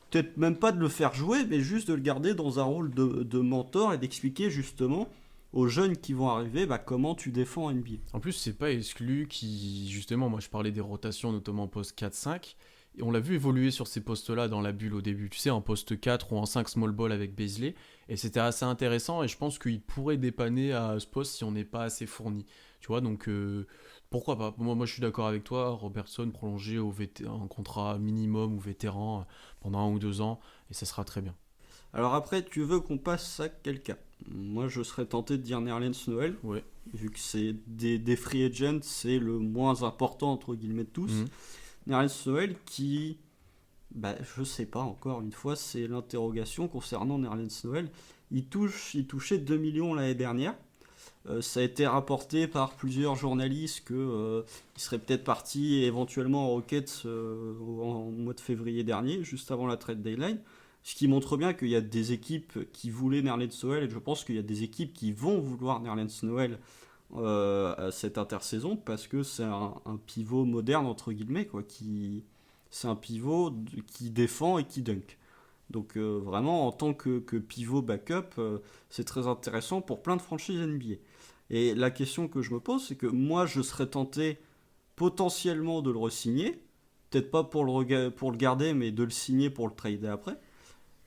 Peut-être même pas de le faire jouer, mais juste de le garder dans un rôle de mentor et d'expliquer justement aux jeunes qui vont arriver comment tu défends en NBA. En plus, c'est pas exclu qui, justement, moi je parlais des rotations, notamment en poste 4-5, et on l'a vu évoluer sur ces postes-là dans la bulle au début, tu sais, en poste 4 ou en 5 small ball avec Beasley, et c'était assez intéressant, et je pense qu'il pourrait dépanner à ce poste si on n'est pas assez fourni, tu vois, donc pourquoi pas. Moi je suis d'accord avec toi, Robertson prolongé en contrat minimum ou vétéran pendant 1 ou 2 ans, et ça sera très bien. Alors après, tu veux qu'on passe à quel cas? Moi je serais tenté de dire Nerlens Noël, Ouais. vu que c'est des free agents, c'est le moins important entre guillemets de tous. Mhm. Nerlens Noël qui, je sais pas encore une fois, c'est l'interrogation concernant Nerlens Noël. Il touchait 2 millions l'année dernière. Ça a été rapporté par plusieurs journalistes que il serait peut-être parti éventuellement en Rockets en mois de février dernier, juste avant la trade deadline. Ce qui montre bien qu'il y a des équipes qui voulaient Nerlens Noël et je pense qu'il y a des équipes qui vont vouloir Nerlens Noël à cette intersaison parce que c'est un pivot moderne entre guillemets quoi, c'est un pivot qui défend et qui dunk. Donc vraiment en tant que pivot backup, c'est très intéressant pour plein de franchises NBA. Et la question que je me pose, c'est que moi je serais tenté potentiellement de le re-signer, peut-être pas pour le garder, mais de le signer pour le trader après.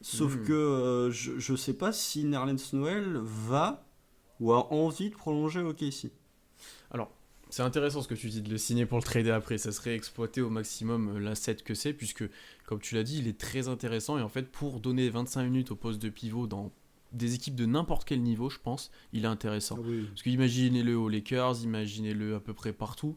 Sauf que Mhm. je sais pas si Nerlens Noël va ou a envie de prolonger au OKC. Alors, c'est intéressant ce que tu dis de le signer pour le trader après. Ça serait exploiter au maximum l'asset que c'est, puisque, comme tu l'as dit, il est très intéressant. Et en fait, pour donner 25 minutes au poste de pivot dans des équipes de n'importe quel niveau, je pense, il est Ah intéressant. oui. Parce que imaginez-le aux Lakers, imaginez-le à peu près partout.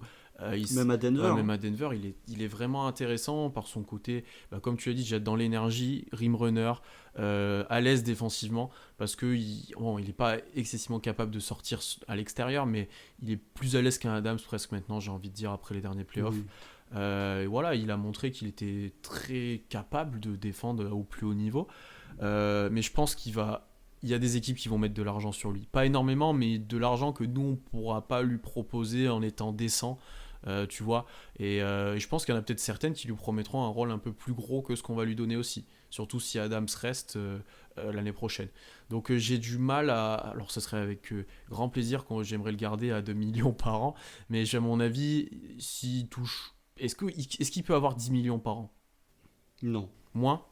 Même à Denver, Même hein. à Denver, il est vraiment intéressant par son côté, comme tu l'as dit, déjà dans l'énergie, rim runner, à l'aise défensivement, parce que bon, il n'est pas excessivement capable de sortir à l'extérieur, mais il est plus à l'aise qu'un Adams presque maintenant, j'ai envie de dire, après les derniers playoffs. Oui. Et voilà, il a montré qu'il était très capable de défendre au plus haut niveau. Mais je pense il y a des équipes qui vont mettre de l'argent sur lui. Pas énormément, mais de l'argent que nous, on ne pourra pas lui proposer en étant décent, tu vois. Et je pense qu'il y en a peut-être certaines qui lui promettront un rôle un peu plus gros que ce qu'on va lui donner aussi. Surtout si Adams reste l'année prochaine. Donc j'ai du mal à... Alors ce serait avec grand plaisir quand j'aimerais le garder à 2 millions par an. Mais à mon avis, s'il touche... Est-ce qu'il peut avoir 10 millions par an? Non. Moins?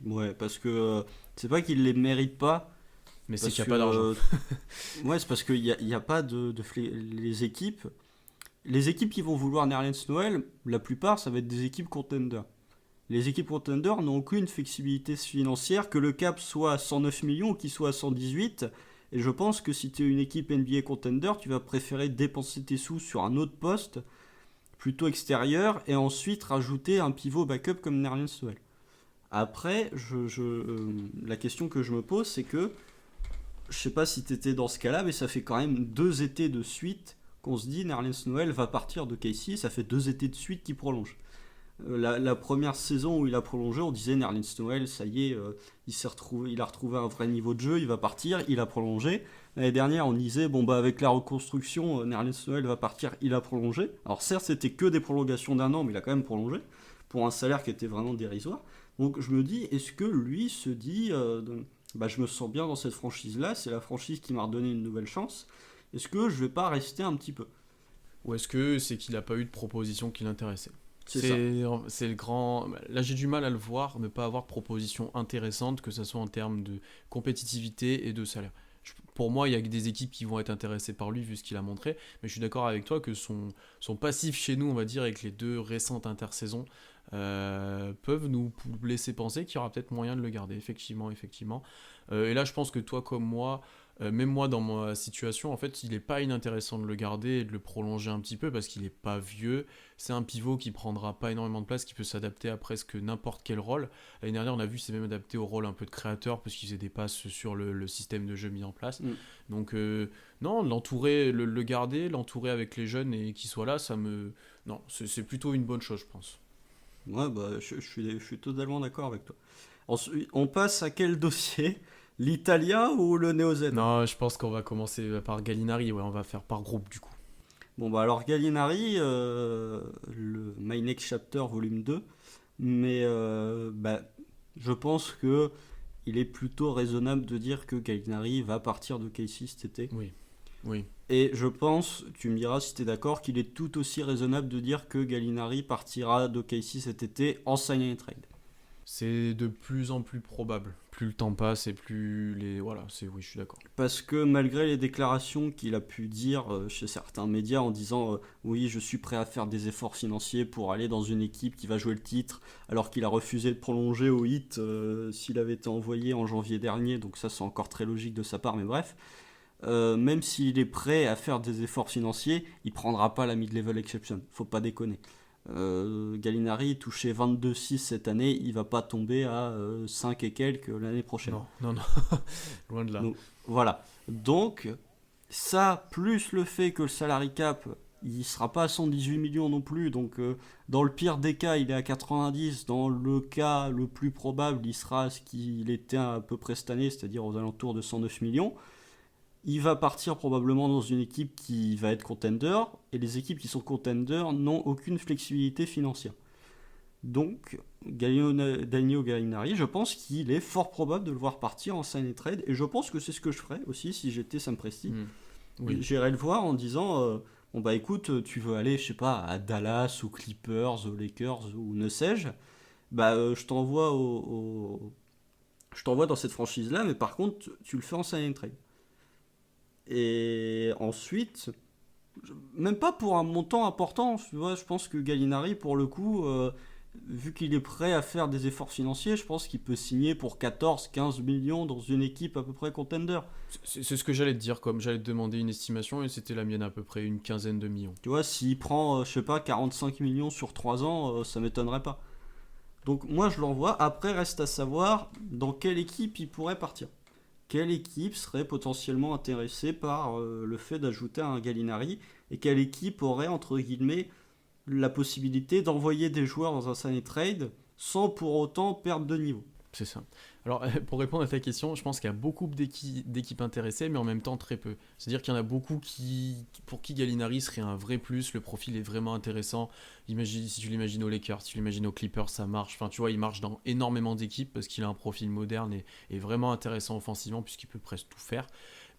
Ouais, parce que c'est pas qu'il les mérite pas, Mais c'est parce qu'il n'y a que pas d'argent. ouais, c'est parce qu'il y a pas les équipes qui vont vouloir Nerlens Noël, la plupart ça va être des équipes contenders. Les équipes contenders n'ont aucune flexibilité financière, que le cap soit à 109 millions ou qu'il soit à 118. Et je pense que si tu es une équipe NBA contender, tu vas préférer dépenser tes sous sur un autre poste plutôt extérieur et ensuite rajouter un pivot backup comme Nerlens Noël. Après, la question que je me pose, c'est que je sais pas si tu étais dans ce cas-là, mais ça fait quand même 2 étés de suite qu'on se dit Nerlens Noël va partir de KC. Ça fait 2 étés de suite qu'il prolonge. La première saison où il a prolongé, on disait Nerlens Noël, ça y est, il a retrouvé un vrai niveau de jeu, il va partir, il a prolongé. L'année dernière, on disait bon avec la reconstruction, Nerlens Noël va partir, il a prolongé. Alors certes, c'était que des prolongations d'un an, mais il a quand même prolongé pour un salaire qui était vraiment dérisoire. Donc je me dis, est-ce que lui se dit, je me sens bien dans cette franchise-là, c'est la franchise qui m'a redonné une nouvelle chance. Est-ce que je vais pas rester un petit peu? Ou est-ce que c'est qu'il n'a pas eu de proposition qui l'intéressait? C'est ça. C'est le grand. Là, j'ai du mal à le voir, ne pas avoir de proposition intéressante, que ce soit en termes de compétitivité et de salaire. Pour moi, il y a des équipes qui vont être intéressées par lui, vu ce qu'il a montré, mais je suis d'accord avec toi que son passif chez nous, on va dire, avec les 2 récentes intersaisons, peuvent nous laisser penser qu'il y aura peut-être moyen de le garder, effectivement, effectivement. Et là, je pense que toi comme moi, même moi dans ma situation, en fait, il n'est pas inintéressant de le garder et de le prolonger un petit peu parce qu'il n'est pas vieux. C'est un pivot qui prendra pas énormément de place, qui peut s'adapter à presque n'importe quel rôle. L'année dernière, on a vu, qu'il s'est même adapté au rôle un peu de créateur parce qu'il faisait des passes sur le système de jeu mis en place. Mm. Donc, non, l'entourer, le garder, l'entourer avec les jeunes et qu'il soit là, ça me. Non, c'est plutôt une bonne chose, je pense. Ouais, bah, je suis totalement d'accord avec toi. Ensuite, on passe à quel dossier? L'Italia ou le Néo-Z? Non, je pense qu'on va commencer par Gallinari, ouais, on va faire par groupe du coup. Bon, bah alors Gallinari, le My Next Chapter volume 2, mais bah, je pense que il est plutôt raisonnable de dire que Gallinari va partir de Casey cet été. Oui, oui. Et je pense, tu me diras si tu es d'accord, qu'il est tout aussi raisonnable de dire que Gallinari partira de Casey cet été en sign and trade. C'est de plus en plus probable. Plus le temps passe et plus les. Voilà, oui, je suis d'accord. Parce que malgré les déclarations qu'il a pu dire chez certains médias en disant oui, je suis prêt à faire des efforts financiers pour aller dans une équipe qui va jouer le titre, alors qu'il a refusé de prolonger au hit s'il avait été envoyé en janvier dernier, donc ça c'est encore très logique de sa part, mais bref. Même s'il est prêt à faire des efforts financiers, il prendra pas la mid-level exception, faut pas déconner. Gallinari touchait 22,6 cette année, il va pas tomber à 5 et quelques l'année prochaine. Non, non, non. Loin de là. Donc, voilà. Donc, ça, plus le fait que le salary cap, il sera pas à 118 millions non plus. Donc, dans le pire des cas, il est à 90. Dans le cas le plus probable, il sera ce qu'il était à peu près cette année, c'est-à-dire aux alentours de 109 millions. Il va partir probablement dans une équipe qui va être contender. Et les équipes qui sont contender n'ont aucune flexibilité financière. Donc, Danilo Gallinari, je pense qu'il est fort probable de le voir partir en sign and trade. Et je pense que c'est ce que je ferais aussi si j'étais Sam Presti. Oui. J'irais le voir en disant bon, bah écoute, tu veux aller, je sais pas, à Dallas ou Clippers, aux Lakers ou ne sais-je. Bah, je t'envoie dans cette franchise-là, mais par contre, tu le fais en sign and trade. Et ensuite, même pas pour un montant important, tu vois, je pense que Gallinari, pour le coup, vu qu'il est prêt à faire des efforts financiers, je pense qu'il peut signer pour 14-15 millions dans une équipe à peu près contender. C'est ce que j'allais te dire, comme j'allais te demander une estimation et c'était la mienne à peu près une quinzaine de millions. Tu vois, s'il prend, je sais pas, 45 millions sur 3 ans, ça m'étonnerait pas. Donc moi, je l'envoie. Après, reste à savoir dans quelle équipe il pourrait partir. Quelle équipe serait potentiellement intéressée par le fait d'ajouter un Gallinari et quelle équipe aurait, entre guillemets, la possibilité d'envoyer des joueurs dans un sign and trade sans pour autant perdre de niveau. C'est ça. Alors, pour répondre à ta question, je pense qu'il y a beaucoup d'équipes intéressées, mais en même temps très peu. C'est-à-dire qu'il y en a beaucoup pour qui Gallinari serait un vrai plus, le profil est vraiment intéressant. Imagine, si tu l'imagines aux Lakers, si tu l'imagines aux Clippers, ça marche. Enfin, tu vois, il marche dans énormément d'équipes parce qu'il a un profil moderne et vraiment intéressant offensivement puisqu'il peut presque tout faire.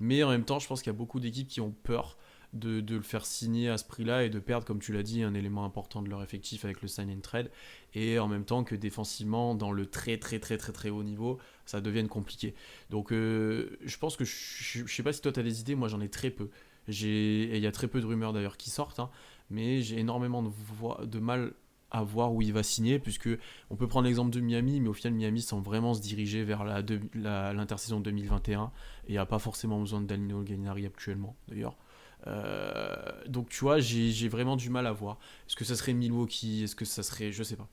Mais en même temps, je pense qu'il y a beaucoup d'équipes qui ont peur de le faire signer à ce prix-là et de perdre, comme tu l'as dit, un élément important de leur effectif avec le sign and trade, et en même temps que défensivement, dans le très très très très très haut niveau, ça devienne compliqué. Donc je pense que je sais pas si toi tu as des idées, moi j'en ai très peu. Et il y a très peu de rumeurs d'ailleurs qui sortent, hein, mais j'ai énormément de mal à voir où il va signer, puisque on peut prendre l'exemple de Miami, mais au final Miami semble vraiment se diriger vers l'intersaison 2021 et il n'y a pas forcément besoin de Danilo Gallinari actuellement d'ailleurs. Donc tu vois, j'ai vraiment du mal à voir. Est-ce que ça serait Milwaukee? Est-ce que ça serait... Je sais pas.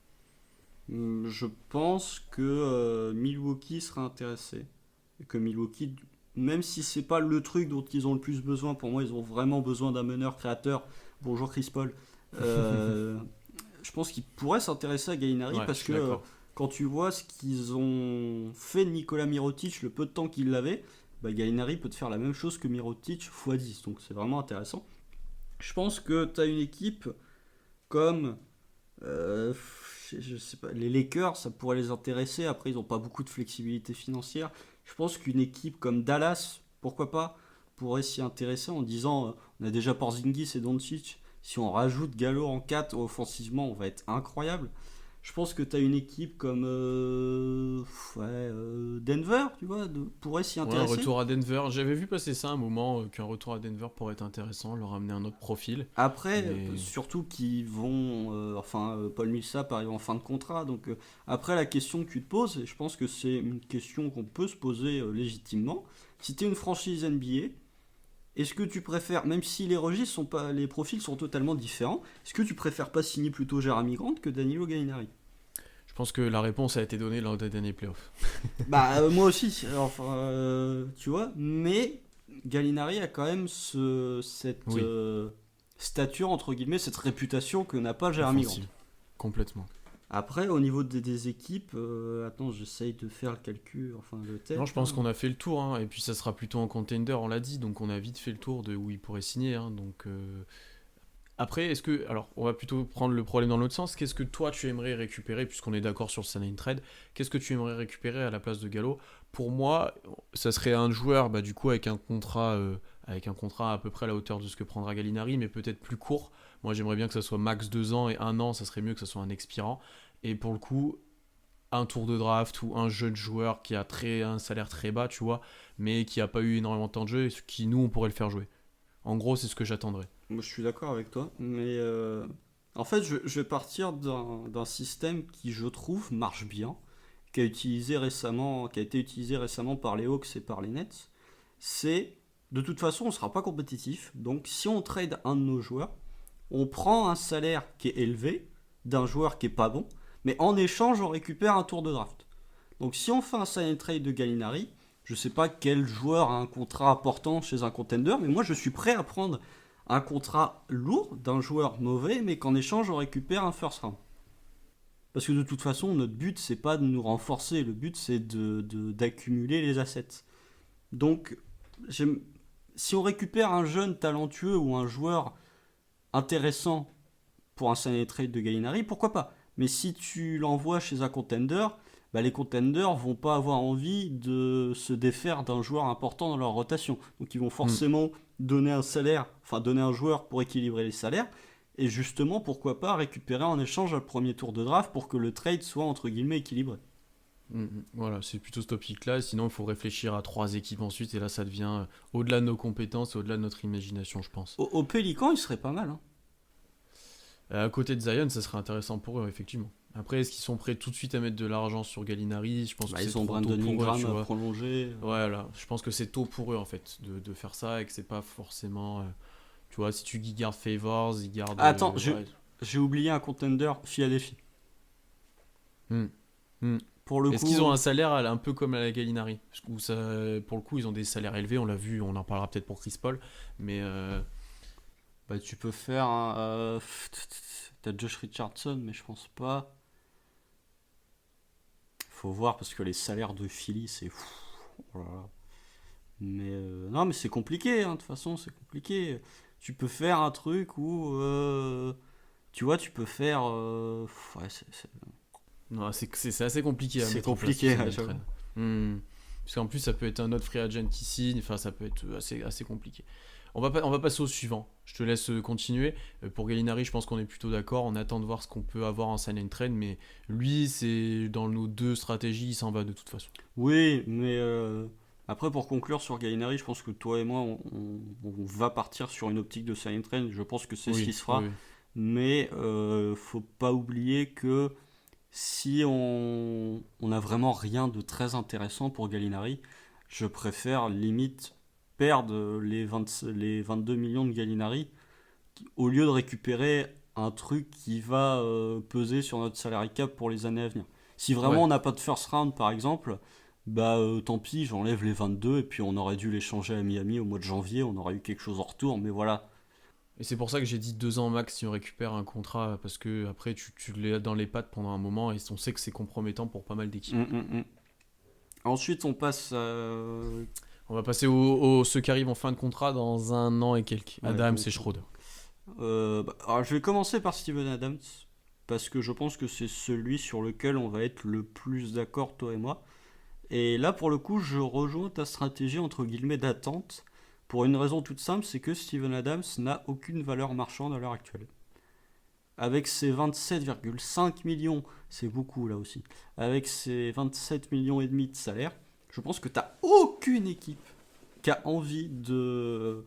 Je pense que Milwaukee sera intéressé. Et que Milwaukee, même si c'est pas le truc dont ils ont le plus besoin, pour moi ils ont vraiment besoin d'un meneur créateur. Bonjour Chris Paul. Je pense qu'ils pourraient s'intéresser à Gallinari Ouais, parce que quand tu vois ce qu'ils ont fait de Nikola Mirotic le peu de temps qu'il l'avait, bah Gallinari peut te faire la même chose que Mirotic x10, donc c'est vraiment intéressant. Je pense que tu as une équipe comme je sais pas, les Lakers, ça pourrait les intéresser. Après, ils n'ont pas beaucoup de flexibilité financière. Je pense qu'une équipe comme Dallas, pourquoi pas, pourrait s'y intéresser en disant on a déjà Porzingis et Doncic, Si on rajoute Gallo en 4 offensivement, on va être incroyable. Je pense que tu as une équipe comme Denver, tu vois, pourrait s'y Ouais, un intéresser. retour à Denver. J'avais vu passer ça un moment, qu'un retour à Denver pourrait être intéressant, leur amener un autre profil. Après, Mais surtout qu'ils vont, Paul Millsap arrive en fin de contrat, donc après la question que tu te poses, et je pense que c'est une question qu'on peut se poser légitimement, si tu es une franchise NBA, est-ce que tu préfères, même si les registres sont pas, les profils sont totalement différents, est-ce que tu préfères pas signer plutôt Jeremy Grant que Danilo Gallinari? je pense que la réponse a été donnée lors des derniers playoffs. Bah moi aussi, tu vois, mais Gallinari a quand même cette Oui, stature entre guillemets, cette réputation que n'a pas Jeremy Grant. offensive. Complètement. Après, au niveau des équipes, attends, j'essaye de faire le calcul, enfin de Non, tête. je Là. pense qu'on a fait le tour, hein, et puis ça sera plutôt en contender, on l'a dit, donc on a vite fait le tour de où il pourrait signer. Hein, donc, après, est-ce que. Alors, on va plutôt prendre le problème dans l'autre sens. Qu'est-ce que toi tu aimerais récupérer, puisqu'on est d'accord sur le sign trade? Qu'est-ce que tu aimerais récupérer à la place de Gallo? Pour moi, ça serait un joueur, bah, du coup, avec un contrat à peu près à la hauteur de ce que prendra Gallinari, mais peut-être plus court. Moi, j'aimerais bien que ça soit max 2 ans et 1 an, ça serait mieux que ça soit un expirant. Et pour le coup, un tour de draft ou un jeune joueur qui a un salaire très bas, tu vois, mais qui a pas eu énormément de temps de jeu, et qui nous, on pourrait le faire jouer. En gros, c'est ce que j'attendrais. Moi, je suis d'accord avec toi, mais en fait, je vais partir d'un système qui, je trouve, marche bien, qui a été utilisé récemment par les Hawks et par les Nets. C'est, de toute façon, on ne sera pas compétitif, donc si on trade un de nos joueurs, on prend un salaire qui est élevé d'un joueur qui est pas bon, mais en échange, on récupère un tour de draft. Donc si on fait un sign and trade de Gallinari, je sais pas quel joueur a un contrat important chez un contender, mais moi je suis prêt à prendre un contrat lourd d'un joueur mauvais, mais qu'en échange on récupère un first round. Parce que de toute façon, notre but c'est pas de nous renforcer, le but c'est d'accumuler les assets. Donc si on récupère un jeune talentueux ou un joueur intéressant pour un sign and trade de Gallinari, pourquoi pas? Mais si tu l'envoies chez un contender, bah les contenders vont pas avoir envie de se défaire d'un joueur important dans leur rotation. Donc ils vont Hmm. forcément donner un salaire, enfin donner un joueur pour équilibrer les salaires. Et justement, pourquoi pas récupérer en échange un premier tour de draft pour que le trade soit entre guillemets équilibré. Voilà, c'est plutôt ce topic-là. Sinon, il faut réfléchir à 3 équipes ensuite, et là, ça devient au-delà de nos compétences, au-delà de notre imagination, je pense. Au Pélican, il serait pas mal. Hein. À côté de Zion, ça serait intéressant pour eux, effectivement. Après, est-ce qu'ils sont prêts tout de suite à mettre de l'argent sur Gallinari? Je pense que Bah, c'est ils ont trop tôt Brandon pour eux, tu Ingram à vois. prolonger. Voilà, je pense que c'est tôt pour eux, en fait, de faire ça, et que c'est pas forcément. Tu vois, si tu gardes Favors, ils gardent. Ah, attends, Ouais. j'ai oublié un contender, Philadelphie. Hmm. Hmm. Pour le Est-ce qu'ils ont coup, un salaire un peu comme à la Gallinari? Ou ça, pour le coup, ils ont des salaires élevés, on l'a vu, on en parlera peut-être pour Chris Paul, mais bah, tu peux faire un. T'as Josh Richardson, mais je pense pas. Faut voir parce que les salaires de Philly, c'est fou. Oh là là. Mais non, mais c'est compliqué, hein, de toute façon, c'est compliqué. Tu peux faire un truc où. Tu vois, tu peux faire. Ouais, non, c'est assez compliqué à c'est mettre en place ce compliqué, sign ouais, and j'avoue. trade. Parce qu'en plus, ça peut être un autre free agent qui signe, enfin, ça peut être assez compliqué. On va passer au suivant. Je te laisse continuer. Pour Gallinari, je pense qu'on est plutôt d'accord. On attend de voir ce qu'on peut avoir en sign and trade, mais lui, c'est dans nos 2 stratégies, il s'en va de toute façon. Oui, mais après, pour conclure sur Gallinari, je pense que toi et moi, on va partir sur une optique de silent trend. Je pense que c'est ce qui Oui, se oui, fera. oui. Mais faut pas oublier que si on a vraiment rien de très intéressant pour Gallinari, je préfère limite perdre les 22 millions de Gallinari au lieu de récupérer un truc qui va peser sur notre salary cap pour les années à venir. Si vraiment Ouais. on n'a pas de first round par exemple, bah tant pis, j'enlève les 22 et puis on aurait dû l'échanger à Miami au mois de janvier, on aurait eu quelque chose en retour, mais voilà. Et c'est pour ça que j'ai dit 2 ans max si on récupère un contrat, parce que après tu l'as dans les pattes pendant un moment, et on sait que c'est compromettant pour pas mal d'équipes. Mm. Ensuite on passe On va passer ceux qui arrivent en fin de contrat dans 1 an et quelques. ouais, Adams donc, et Schroeder. alors, je vais commencer par Steven Adams parce que je pense que c'est celui sur lequel on va être le plus d'accord toi et moi. Et là pour le coup je rejoins ta stratégie entre guillemets d'attente Pour une raison toute simple, c'est que Steven Adams n'a aucune valeur marchande à l'heure actuelle. Avec ses 27,5 millions, c'est beaucoup là aussi, avec ses 27 millions et demi de salaire, je pense que tu n'as aucune équipe qui a envie de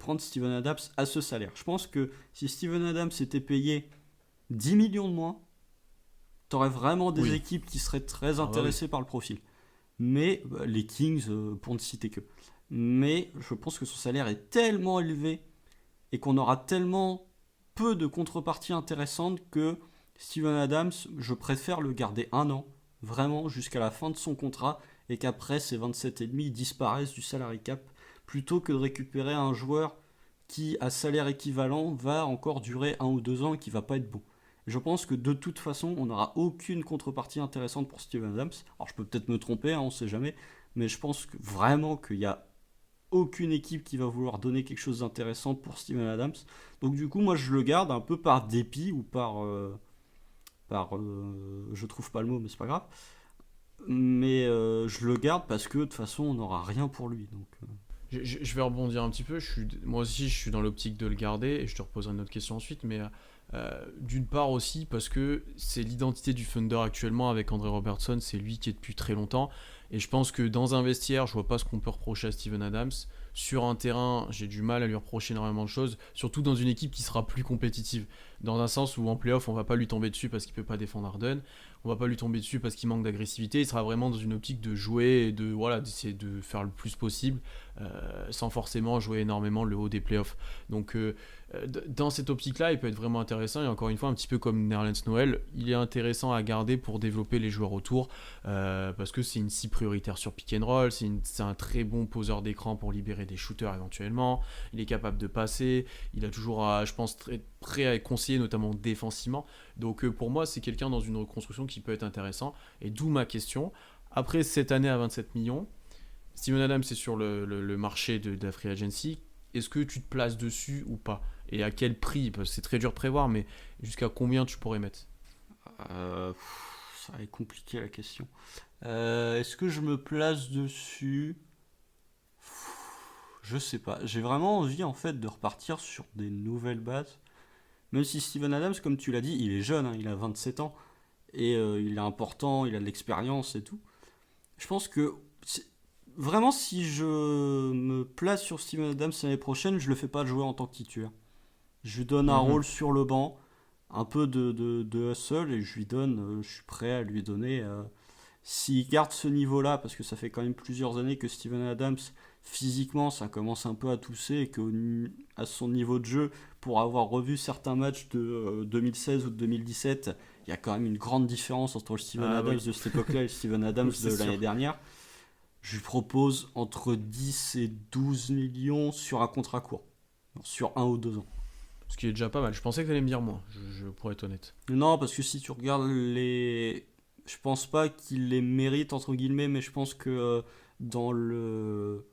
prendre Steven Adams à ce salaire. Je pense que si Steven Adams était payé 10 millions de moins, tu aurais vraiment des Oui. équipes qui seraient très Ah bah oui. intéressées par le profil. Mais les Kings, pour ne citer que. Mais je pense que son salaire est tellement élevé et qu'on aura tellement peu de contreparties intéressantes que Steven Adams, je préfère le garder un an, vraiment jusqu'à la fin de son contrat, et qu'après ses 27,5 disparaissent du salary cap, plutôt que de récupérer un joueur qui, à salaire équivalent, va encore durer 1 ou 2 ans et qui va pas être bon. Je pense que de toute façon, on n'aura aucune contrepartie intéressante pour Steven Adams. Alors je peux peut-être me tromper, on ne sait jamais, mais je pense que vraiment qu'il y a aucune équipe qui va vouloir donner quelque chose d'intéressant pour Steven Adams. Donc du coup, moi je le garde un peu par dépit ou je trouve pas le mot, mais c'est pas grave. Mais je le garde parce que de toute façon, on n'aura rien pour lui. Donc, Je vais rebondir un petit peu. Moi aussi, je suis dans l'optique de le garder et je te reposerai une autre question ensuite. Mais d'une part aussi parce que c'est l'identité du Thunder actuellement avec André Robertson. C'est lui qui est depuis très longtemps. Et je pense que dans un vestiaire, je vois pas ce qu'on peut reprocher à Steven Adams. Sur un terrain, j'ai du mal à lui reprocher énormément de choses. Surtout dans une équipe qui sera plus compétitive. Dans un sens où en playoff, on va pas lui tomber dessus parce qu'il peut pas défendre Harden. On va pas lui tomber dessus parce qu'il manque d'agressivité. Il sera vraiment dans une optique de jouer et d'essayer de faire le plus possible sans forcément jouer énormément le haut des playoffs. Donc dans cette optique-là, il peut être vraiment intéressant. Et encore une fois, un petit peu comme Nerlens Noel, il est intéressant à garder pour développer les joueurs autour parce que c'est une scie prioritaire sur pick and roll. C'est un très bon poseur d'écran pour libérer des shooters éventuellement. Il est capable de passer. Il a toujours, je pense, très prêt à conseiller, notamment défensivement. Donc pour moi, c'est quelqu'un dans une reconstruction qui peut être intéressant. Et d'où ma question. Après cette année à 27 millions, Steven Adams est sur le marché de la free agency. Est-ce que tu te places dessus ou pas? Et à quel prix? Parce que c'est très dur de prévoir, mais jusqu'à combien tu pourrais mettre? Ça va être compliqué la question. Est-ce que je me place dessus? Je sais pas. J'ai vraiment envie en fait de repartir sur des nouvelles bases. Même si Steven Adams, comme tu l'as dit, il est jeune, hein, il a 27 ans. Et il est important, il a de l'expérience et tout. Je pense que vraiment, si je me place sur Steven Adams l'année prochaine, je le fais pas jouer en tant que titulaire. Je lui donne un Mhm. rôle sur le banc, un peu de hustle, et je lui donne, je suis prêt à lui donner. S'il garde ce niveau-là, parce que ça fait quand même plusieurs années que Steven Adams, physiquement, ça commence un peu à tousser, et qu'à son niveau de jeu, pour avoir revu certains matchs de 2016 ou de 2017, il y a quand même une grande différence entre le Steven Ah Adams oui, de cette époque-là et le Steven Adams oui, c'est de l'année sûr. dernière. Je lui propose entre 10 et 12 millions sur un contrat court, sur 1 ou 2 ans. Ce qui est déjà pas mal. Je pensais que tu allais me dire moins, pourrais être honnête. Non, parce que si tu regardes les... Je pense pas qu'il les mérite, entre guillemets, mais je pense que dans le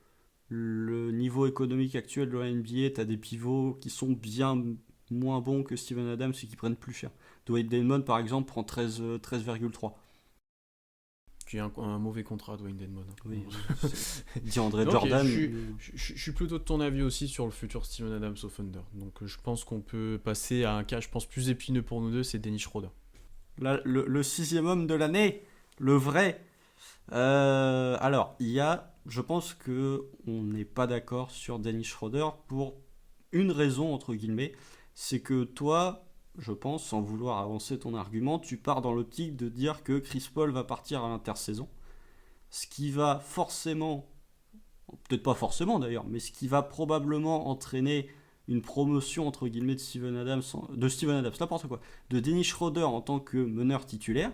niveau économique actuel de la NBA, tu as des pivots qui sont bien moins bons que Steven Adams et qui prennent plus cher. Dwight Damon, par exemple, prend 13,3. Qui est un mauvais contrat, Dwayne Dedmon. Oui, DeAndre Ok, Jordan. je suis plutôt de ton avis aussi sur le futur Steven Adams au Thunder. Donc je pense qu'on peut passer à un cas, je pense, plus épineux pour nous deux, c'est Dennis Schroeder. Là, le sixième homme de l'année, le vrai. Alors, je pense que on n'est pas d'accord sur Dennis Schroeder pour une raison entre guillemets, c'est que toi, je pense, sans vouloir avancer ton argument, tu pars dans l'optique de dire que Chris Paul va partir à l'intersaison, ce qui va forcément, peut-être pas forcément d'ailleurs, mais ce qui va probablement entraîner une promotion entre guillemets de Steven Adams, n'importe quoi, de Dennis Schroeder en tant que meneur titulaire.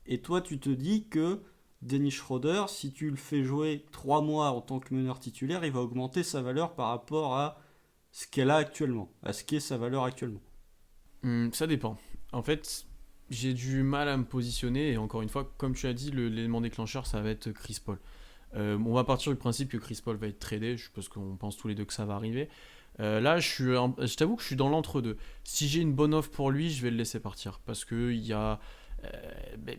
Et toi, tu te dis que Dennis Schroeder, si tu le fais jouer 3 mois en tant que meneur titulaire, il va augmenter sa valeur par rapport à ce qu'elle a actuellement, à ce qu'est sa valeur actuellement. Ça dépend. En fait, j'ai du mal à me positionner et encore une fois, comme tu as dit, l'élément déclencheur, ça va être Chris Paul. On va partir du principe que Chris Paul va être tradé, parce qu'on pense tous les deux que ça va arriver. Là, je t'avoue que je suis dans l'entre-deux. Si j'ai une bonne offre pour lui, je vais le laisser partir parce que il y a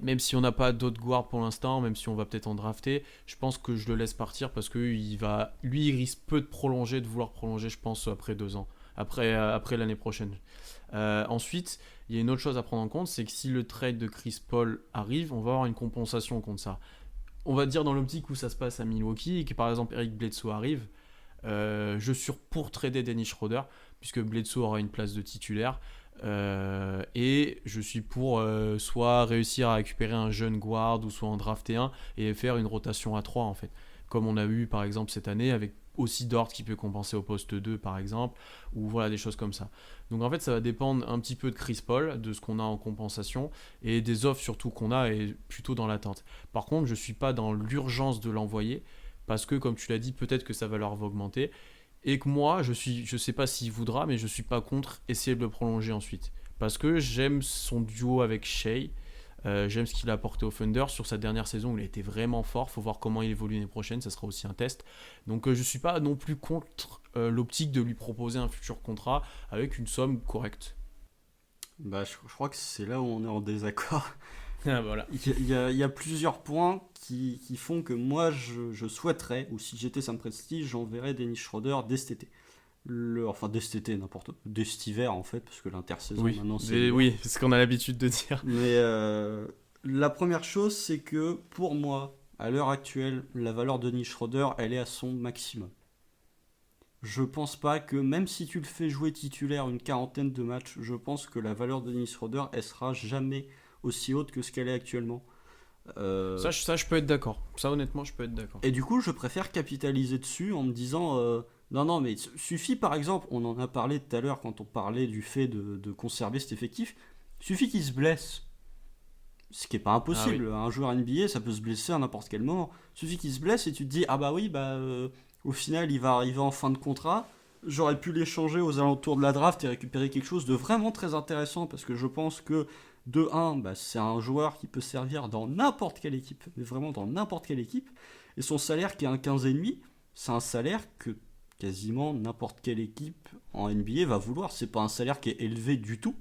Même si on n'a pas d'autres guards pour l'instant, même si on va peut-être en drafter, je pense que je le laisse partir parce que lui, il risque peu de vouloir prolonger, je pense, après 2 ans, après l'année prochaine. Ensuite, il y a une autre chose à prendre en compte, c'est que si le trade de Chris Paul arrive, on va avoir une compensation contre ça. On va dire dans l'optique où ça se passe à Milwaukee et que par exemple Eric Bledsoe arrive, je suis pour trader Dennis Schroeder puisque Bledsoe aura une place de titulaire. Et je suis pour soit réussir à récupérer un jeune guard ou soit en drafter un et faire une rotation à 3 en fait. Comme on a eu par exemple cette année avec aussi Dort qui peut compenser au poste 2 par exemple, ou voilà des choses comme ça. Donc en fait ça va dépendre un petit peu de Chris Paul, de ce qu'on a en compensation et des offres surtout qu'on a et plutôt dans l'attente. Par contre je suis pas dans l'urgence de l'envoyer parce que comme tu l'as dit peut-être que sa valeur va augmenter et que moi, je sais pas s'il voudra, mais je suis pas contre essayer de le prolonger ensuite. Parce que j'aime son duo avec Shea, j'aime ce qu'il a apporté au Thunder sur sa dernière saison où il a été vraiment fort. Faut voir comment il évolue l'année prochaine, ça sera aussi un test. Donc je suis pas non plus contre l'optique de lui proposer un futur contrat avec une somme correcte. Bah, je crois que c'est là où on est en désaccord. Ah, voilà. Il y a plusieurs points qui font que moi je souhaiterais, ou si j'étais Sam Presti, j'enverrais Dennis Schroeder dès cet été. Enfin, dès cet été, n'importe. Dès cet hiver en fait, parce que l'intersaison Oui, maintenant c'est. oui, c'est ce qu'on a l'habitude de dire. Mais la première chose, c'est que pour moi, à l'heure actuelle, la valeur de Dennis Schroeder, elle est à son maximum. Je pense pas que, même si tu le fais jouer titulaire une quarantaine de matchs, je pense que la valeur de Dennis Schroeder, elle sera jamais aussi haute que ce qu'elle est actuellement. Euh, Ça, je peux être d'accord. Ça, honnêtement, je peux être d'accord. Et du coup, je préfère capitaliser dessus en me disant non, non, mais suffit par exemple, on en a parlé tout à l'heure quand on parlait du fait de conserver cet effectif, suffit qu'il se blesse. Ce qui est pas Ah oui. impossible. Un joueur NBA, ça peut se blesser à n'importe quel moment. Suffit qu'il se blesse et tu te dis ah bah oui, au final, il va arriver en fin de contrat. J'aurais pu l'échanger aux alentours de la draft et récupérer quelque chose de vraiment très intéressant parce que je pense que de un, c'est un joueur qui peut servir dans n'importe quelle équipe, mais vraiment dans n'importe quelle équipe. Et son salaire qui est un 15,5, c'est un salaire que quasiment n'importe quelle équipe en NBA va vouloir. C'est pas un salaire qui est élevé du tout.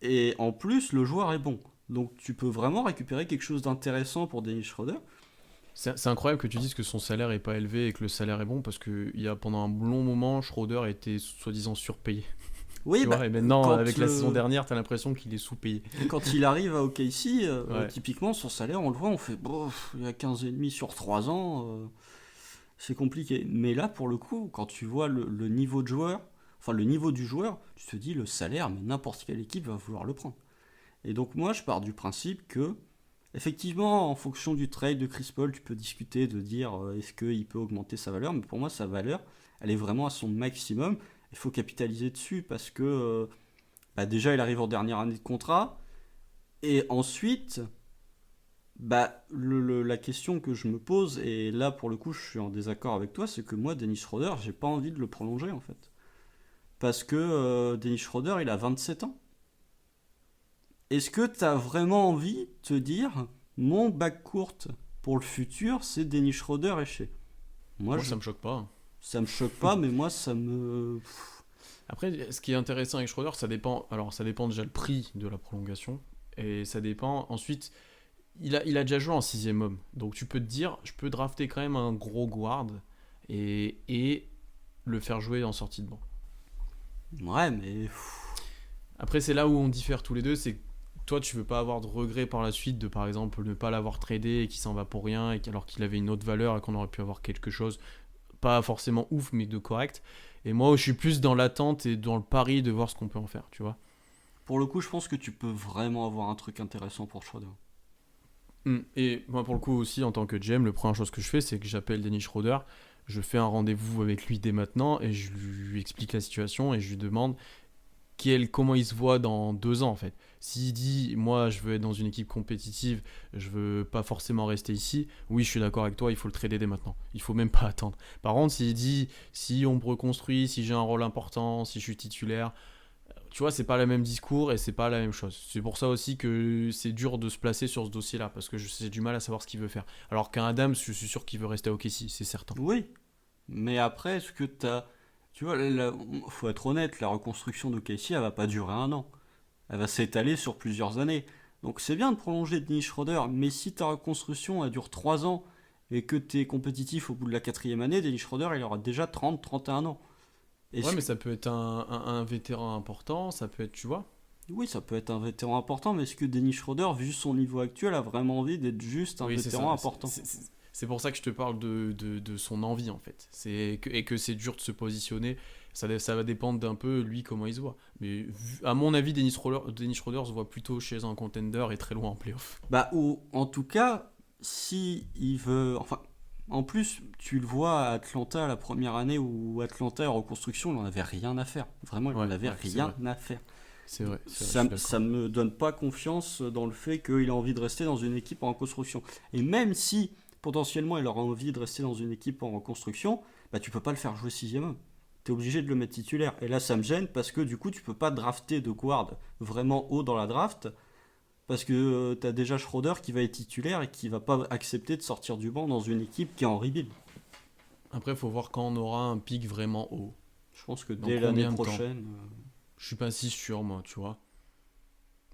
Et en plus, le joueur est bon. Donc tu peux vraiment récupérer quelque chose d'intéressant pour Dennis Schroeder. C'est incroyable que tu dises que son salaire est pas élevé et que le salaire est bon parce que il y a pendant un long moment, Schroeder était soi-disant surpayé. Oui, Tu vois, et maintenant, quand, avec la saison dernière, t'as l'impression qu'il est sous-payé. quand il arrive à OKC, Ouais. typiquement son salaire, on le voit, on fait il y a 15,5 sur 3 ans, c'est compliqué. Mais là, pour le coup, quand tu vois le niveau de joueur, enfin le niveau du joueur, tu te dis le salaire, mais n'importe quelle équipe va vouloir le prendre. Et donc moi, je pars du principe que, effectivement, en fonction du trade de Chris Paul, tu peux discuter de dire est-ce qu'il peut augmenter sa valeur, mais pour moi, sa valeur, elle est vraiment à son maximum. Il faut capitaliser dessus parce que déjà, il arrive en dernière année de contrat. Et ensuite, la question que je me pose, et là pour le coup je suis en désaccord avec toi, c'est que moi, Dennis Schroeder, j'ai pas envie de le prolonger en fait. Parce que Dennis Schroeder, il a 27 ans. Est-ce que tu as vraiment envie de te dire mon backcourt pour le futur, c'est Dennis Schroeder et Shea? Moi, Moi, ça me choque pas. ça me choque pas, mais moi, ça me. Après, ce qui est intéressant avec Schroeder, ça dépend. Alors, ça dépend déjà le prix de la prolongation. Et ça dépend. Ensuite, il a déjà joué en sixième homme. Donc, tu peux te dire, je peux drafter quand même un gros guard et le faire jouer en sortie de banc. Ouais, mais. Après, c'est là où on diffère tous les deux. C'est que toi, tu veux pas avoir de regrets par la suite de, par exemple, ne pas l'avoir tradé et qu'il s'en va pour rien, alors qu'il avait une autre valeur et qu'on aurait pu avoir quelque chose, pas forcément ouf, mais de correct. Et moi, je suis plus dans l'attente et dans le pari de voir ce qu'on peut en faire, tu vois. Pour le coup, je pense que tu peux vraiment avoir un truc intéressant pour Schroeder. Et moi, pour le coup, aussi, en tant que GM, la première chose que je fais, c'est que j'appelle Dennis Schroeder, je fais un rendez-vous avec lui dès maintenant et je lui explique la situation et je lui demande comment il se voit dans 2 ans, en fait. S'il dit, moi, je veux être dans une équipe compétitive, je veux pas forcément rester ici, oui, je suis d'accord avec toi, il faut le trader dès maintenant. Il faut même pas attendre. Par contre, s'il dit, si on me reconstruit, si j'ai un rôle important, si je suis titulaire, tu vois, c'est pas le même discours et c'est pas la même chose. C'est pour ça aussi que c'est dur de se placer sur ce dossier-là, parce que j'ai du mal à savoir ce qu'il veut faire. Alors qu'un Adams, je suis sûr qu'il veut rester à OKC, c'est certain. Oui, mais après, est-ce que t'as. Tu vois, faut être honnête, la reconstruction de Casey, elle va pas durer un an. Elle va s'étaler sur plusieurs années. Donc c'est bien de prolonger Dennis Schroeder, mais si ta reconstruction elle dure 3 ans et que tu es compétitif au bout de la 4e année, Dennis Schroeder il aura déjà 30-31 ans. Ouais, mais ça peut être un vétéran important, ça peut être, tu vois. Oui, ça peut être un vétéran important, mais est-ce que Dennis Schroeder, vu son niveau actuel, a vraiment envie d'être juste un Oui, c'est vétéran ça. important? C'est pour ça que je te parle de son envie, en fait. Et que c'est dur de se positionner. Ça va dépendre d'un peu, lui, comment il se voit. Mais à mon avis, Dennis Schroeder se voit plutôt chez un contender et très loin en playoff. Bah, ou en tout cas, si il veut. Enfin, en plus, tu le vois à Atlanta la première année où Atlanta en reconstruction, il n'en avait rien à faire. Vraiment, il n'en avait rien à faire. C'est vrai, Ça me donne pas confiance dans le fait qu'il a envie de rester dans une équipe en reconstruction. Et même si potentiellement il aura envie de rester dans une équipe en reconstruction, bah tu peux pas le faire jouer 6e homme. Tu es obligé de le mettre titulaire. Et là ça me gêne parce que du coup tu peux pas drafter de guard vraiment haut dans la draft parce que tu as déjà Schroeder qui va être titulaire et qui va pas accepter de sortir du banc dans une équipe qui est en rebuild. Après, il faut voir quand on aura un pic vraiment haut. Je pense que Dans dès l'année combien de temps prochaine. Je suis pas si sûr, moi, tu vois.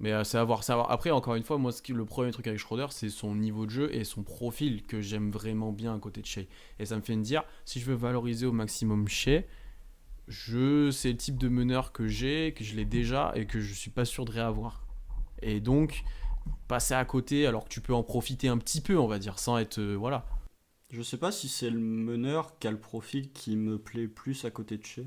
Mais c'est à voir, c'est à voir. Après, encore une fois, moi, le premier truc avec Schroeder, c'est son niveau de jeu et son profil que j'aime vraiment bien à côté de Shea. Et ça me fait me dire, si je veux valoriser au maximum Shea, c'est le type de meneur que j'ai, que je l'ai déjà et que je suis pas sûr de réavoir. Et donc, passer à côté, alors que tu peux en profiter un petit peu, on va dire, sans être. Voilà. Je sais pas si c'est le meneur qui a le profil qui me plaît plus à côté de Shea.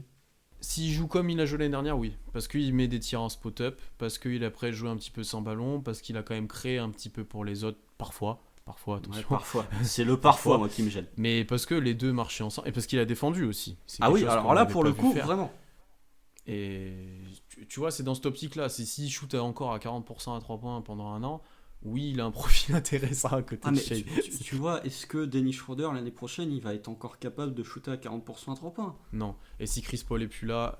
S'il joue comme il a joué l'année dernière, oui. Parce qu'il met des tirs en spot-up, parce qu'il a après joué un petit peu sans ballon, parce qu'il a quand même créé un petit peu pour les autres, parfois. Parfois, attention. Ouais, parfois. C'est le parfois, moi, qui me gêne. Mais parce que les deux marchaient ensemble, et parce qu'il a défendu aussi. Ah oui, alors là, pour le coup, vraiment. Et tu vois, c'est dans cette optique-là. C'est s'il shoot encore à 40% à 3 points pendant un an, oui, il a un profil intéressant à côté de Shea. Tu vois, est-ce que Dennis Schroeder, l'année prochaine, il va être encore capable de shooter à 40% à 3 points? Non. Et si Chris Paul est plus là,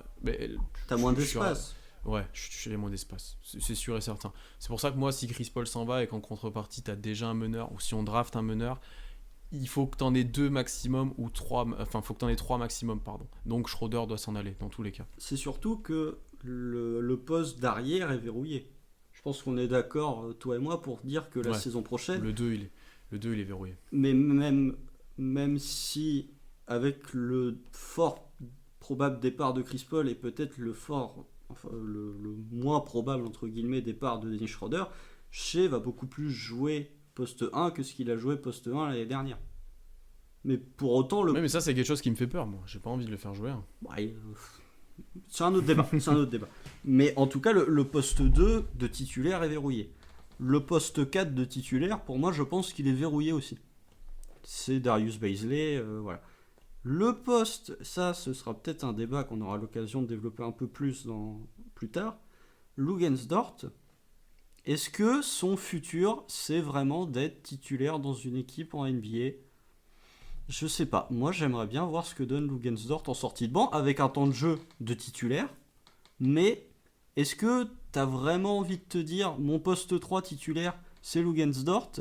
t'as moins d'espace. Ouais, j'ai moins d'espace. C'est sûr et certain. C'est pour ça que moi, si Chris Paul s'en va et qu'en contrepartie, t'as déjà un meneur, ou si on draft un meneur, il faut que t'en aies 2 maximum, ou 3, enfin, faut que t'en aies 3 maximum, pardon. Donc Schroeder doit s'en aller, dans tous les cas. C'est surtout que le poste d'arrière est verrouillé. Je pense qu'on est d'accord, toi et moi, pour dire que la saison prochaine... Le 2, il est verrouillé. Mais même si, avec le fort probable départ de Chris Paul et peut-être le moins probable, entre guillemets, départ de Dennis Schroeder, Shea va beaucoup plus jouer poste 1 que ce qu'il a joué poste 1 l'année dernière. Mais pour autant... mais ça, c'est quelque chose qui me fait peur, moi. J'ai pas envie de le faire jouer. Hein. Ouais, c'est un autre débat. Mais en tout cas, le poste 2 de titulaire est verrouillé. Le poste 4 de titulaire, pour moi, je pense qu'il est verrouillé aussi. C'est Darius Bazley, voilà. Le poste, ça, ce sera peut-être un débat qu'on aura l'occasion de développer un peu plus plus tard. Luguensdort, est-ce que son futur, c'est vraiment d'être titulaire dans une équipe en NBA ? Je sais pas. Moi, j'aimerais bien voir ce que donne Luguensdort en sortie de banc avec un temps de jeu de titulaire. Mais est-ce que t'as vraiment envie de te dire mon poste 3 titulaire, c'est Luguensdort,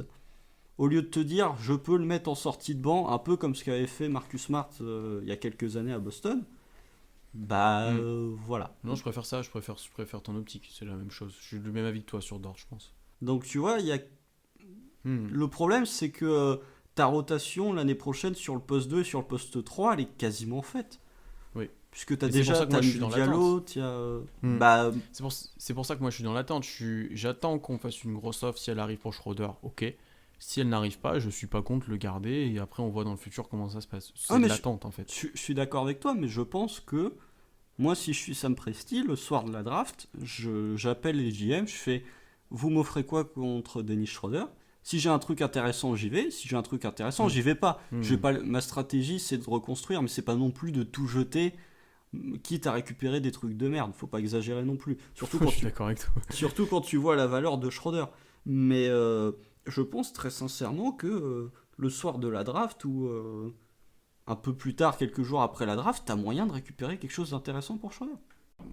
au lieu de te dire je peux le mettre en sortie de banc, un peu comme ce qu'avait fait Marcus Smart il y a quelques années à Boston? Voilà. Non, je préfère ça, je préfère ton optique, c'est la même chose. Je suis du même avis que toi sur Dort, je pense. Donc tu vois, le problème c'est que ta rotation l'année prochaine sur le poste 2 et sur le poste 3, elle est quasiment faite. Oui. Puisque tu as déjà Diallo, c'est pour ça que moi je suis dans l'attente. J'attends qu'on fasse une grosse offre si elle arrive pour Schroeder, ok. Si elle n'arrive pas, je suis pas contre le garder et après on voit dans le futur comment ça se passe. C'est de l'attente en fait. Je suis d'accord avec toi, mais je pense que moi, si je suis Sam Presti, le soir de la draft, j'appelle les GM, je fais vous m'offrez quoi contre Dennis Schroeder? Si j'ai un truc intéressant, j'y vais. Si j'ai un truc intéressant, j'y vais pas. Je vais pas. Ma stratégie, c'est de reconstruire, mais c'est pas non plus de tout jeter, quitte à récupérer des trucs de merde. Faut pas exagérer non plus. Surtout quand je suis d'accord avec toi. Surtout quand tu vois la valeur de Schroeder. Mais je pense très sincèrement que le soir de la draft ou un peu plus tard, quelques jours après la draft, t'as moyen de récupérer quelque chose d'intéressant pour Schroeder.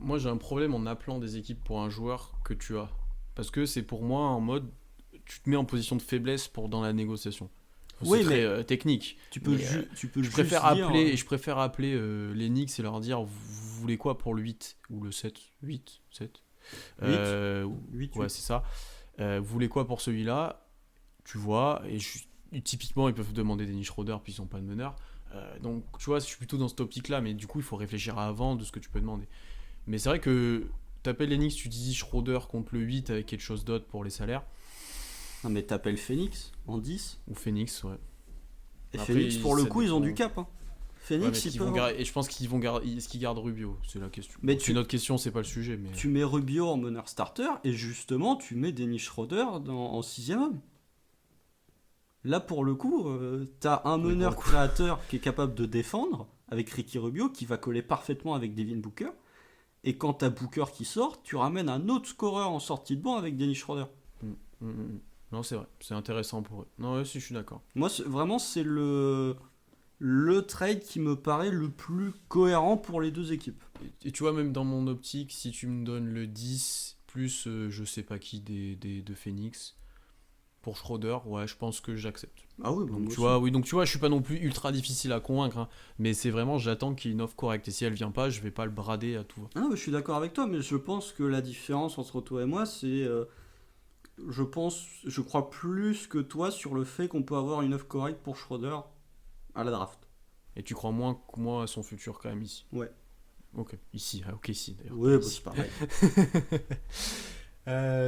Moi, j'ai un problème en appelant des équipes pour un joueur que tu as. Parce que c'est pour moi en mode, tu te mets en position de faiblesse dans la négociation. Oui, c'est très technique. Tu peux je préfère appeler les Knicks et leur dire vous voulez quoi pour le 8 ou le 7 8 7 8 ouais, c'est ça. Vous voulez quoi pour celui-là? Tu vois, typiquement, ils peuvent demander Dennis Schroeder, puis ils n'ont pas de meneur. Donc, tu vois, je suis plutôt dans cette optique-là, mais du coup, il faut réfléchir avant de ce que tu peux demander. Mais c'est vrai que t'appelles Lennox, tu dis Schroeder contre le 8 avec quelque chose d'autre pour les salaires. Non, mais t'appelles Phoenix en 10. Ou Phoenix, ouais. Et Après, Phoenix, pour le ça coup, ils ont dépend. du cap. Hein. Ouais, mais Phoenix, ils peuvent. et je pense qu'ils vont garder. Est-ce qu'ils gardent Rubio? C'est la question. Mais C'est une autre question, c'est pas le sujet. Mais... tu mets Rubio en meneur starter et justement, tu mets Dennis Schroeder en 6ème homme. Là, pour le coup, t'as un Oui, meneur pour le coup. créateur qui est capable de défendre avec Ricky Rubio qui va coller parfaitement avec Devin Booker. Et quand t'as Booker qui sort, tu ramènes un autre scoreur en sortie de banc avec Dennis Schroeder. Non, c'est vrai. C'est intéressant pour eux. Non, ouais, si, je suis d'accord. Moi, vraiment, c'est le trade qui me paraît le plus cohérent pour les deux équipes. Et tu vois, même dans mon optique, si tu me donnes le 10 plus je sais pas qui de Phoenix pour Schroeder, ouais, je pense que j'accepte. Ah oui, Donc tu vois, oui, donc tu vois, je suis pas non plus ultra difficile à convaincre, hein, mais c'est vraiment, j'attends qu'il y ait une offre correcte. Et si elle vient pas, je vais pas le brader à tout va. Ah non, mais je suis d'accord avec toi, mais je pense que la différence entre toi et moi, c'est... je crois plus que toi sur le fait qu'on peut avoir une offre correcte pour Schroeder à la draft. Et tu crois moins que moi à son futur quand même ici. Ouais. Ok, ici, ok, ici d'ailleurs. Oui, bah, Ici. c'est pareil.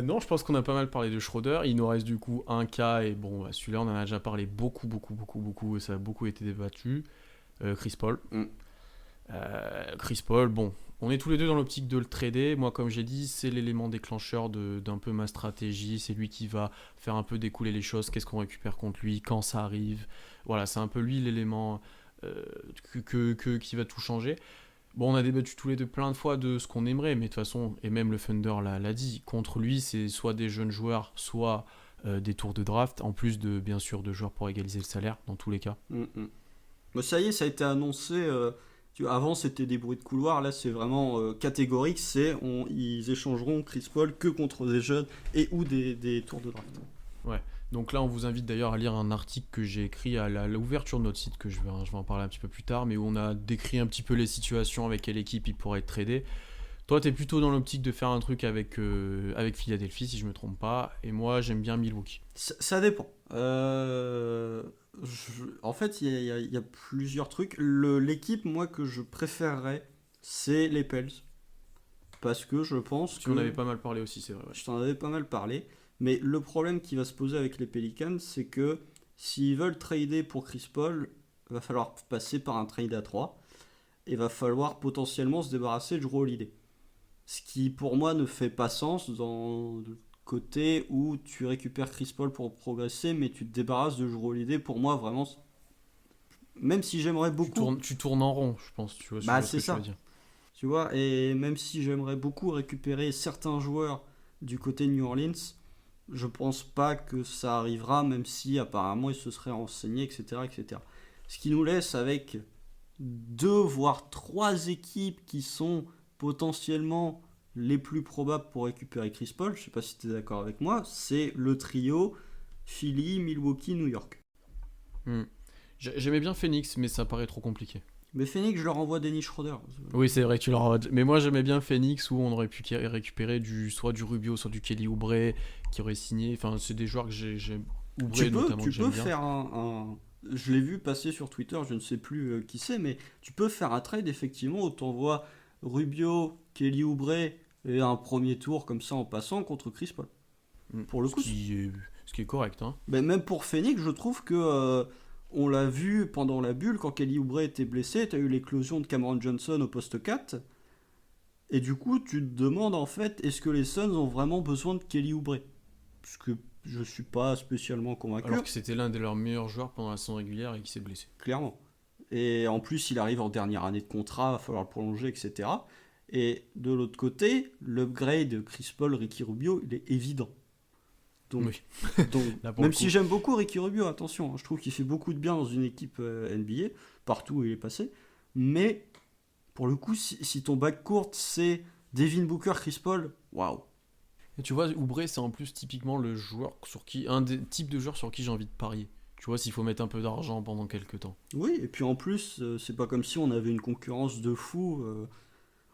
Non, je pense qu'on a pas mal parlé de Schroeder. Il nous reste du coup un cas, et bon, bah, celui-là, on en a déjà parlé beaucoup, et ça a beaucoup été débattu. Chris Paul. Mm. Chris Paul, bon, on est tous les deux dans l'optique de le trader. Moi, comme j'ai dit, c'est l'élément déclencheur d'un peu ma stratégie. C'est lui qui va faire un peu découler les choses. Qu'est-ce qu'on récupère contre lui, quand ça arrive. Voilà, c'est un peu lui l'élément qui va tout changer. Bon, on a débattu tous les deux plein de fois de ce qu'on aimerait, mais de toute façon, et même le Thunder l'a dit, contre lui, c'est soit des jeunes joueurs, soit des tours de draft, en plus de, bien sûr, de joueurs pour égaliser le salaire, dans tous les cas. Bon, ça y est, ça a été annoncé. Avant, c'était des bruits de couloir. Là, c'est vraiment catégorique. Ils échangeront Chris Paul que contre des jeunes et ou des tours de draft. Ouais. Donc là, on vous invite d'ailleurs à lire un article que j'ai écrit à l'ouverture de notre site, que je vais en parler un petit peu plus tard, mais où on a décrit un petit peu les situations avec quelle équipe il pourrait être tradé. Toi, tu es plutôt dans l'optique de faire un truc avec Philadelphie, si je me trompe pas, et moi, j'aime bien Milwaukee. Ça dépend. En fait, il y a plusieurs trucs. L'équipe, moi, que je préférerais, c'est les Pels. Parce que je pense Tu en avais pas mal parlé aussi, c'est vrai. Ouais. Je t'en avais pas mal parlé. Mais le problème qui va se poser avec les Pelicans, c'est que s'ils veulent trader pour Chris Paul, il va falloir passer par un trade à 3. Et va falloir potentiellement se débarrasser de Jrue Holiday. Ce qui, pour moi, ne fait pas sens dans le côté où tu récupères Chris Paul pour progresser, mais tu te débarrasses de Jrue Holiday. Pour moi, vraiment, même si j'aimerais beaucoup... Tu tournes en rond, je pense. Tu vois, Bah, ce que c'est ça. tu veux dire. Tu vois, et même si j'aimerais beaucoup récupérer certains joueurs du côté de New Orleans, je pense pas que ça arrivera, même si apparemment ils se seraient renseignés, etc., etc. Ce qui nous laisse avec 2 voire 3 équipes qui sont potentiellement les plus probables pour récupérer Chris Paul. Je sais pas si tu es d'accord avec moi. C'est le trio Philly, Milwaukee, New York. J'aimais bien Phoenix, mais ça paraît trop compliqué. Mais Phoenix, je leur envoie Dennis Schroeder. Oui, c'est vrai que tu leur. Mais moi, j'aimais bien Phoenix où on aurait pu récupérer soit du Rubio, soit du Kelly Oubre qui aurait signé. Enfin, c'est des joueurs que j'aime. Oubre notamment, que j'aime bien. Faire je l'ai vu passer sur Twitter, je ne sais plus qui c'est, mais tu peux faire un trade effectivement où tu envoies Rubio, Kelly Oubre et un premier tour comme ça en passant contre Chris Paul. Pour le coup, ce qui est correct. Hein. Ben, même pour Phoenix, je trouve que on l'a vu pendant la bulle, quand Kelly Oubre était blessé, tu as eu l'éclosion de Cameron Johnson au poste 4. Et du coup, tu te demandes en fait, est-ce que les Suns ont vraiment besoin de Kelly Oubre? Parce que je suis pas spécialement convaincu. Alors que c'était l'un de leurs meilleurs joueurs pendant la saison régulière et qui s'est blessé. Clairement. Et en plus, il arrive en dernière année de contrat, il va falloir le prolonger, etc. Et de l'autre côté, l'upgrade de Chris Paul, Ricky Rubio, il est évident. Donc, oui. Même si j'aime beaucoup Ricky Rubio, attention, je trouve qu'il fait beaucoup de bien dans une équipe NBA, partout où il est passé. Mais pour le coup, si ton backcourt c'est Devin Booker, Chris Paul, waouh. Et tu vois, Oubre, c'est en plus typiquement le joueur un des types de joueurs sur qui j'ai envie de parier. Tu vois, s'il faut mettre un peu d'argent pendant quelques temps. Oui, et puis en plus, c'est pas comme si on avait une concurrence de fou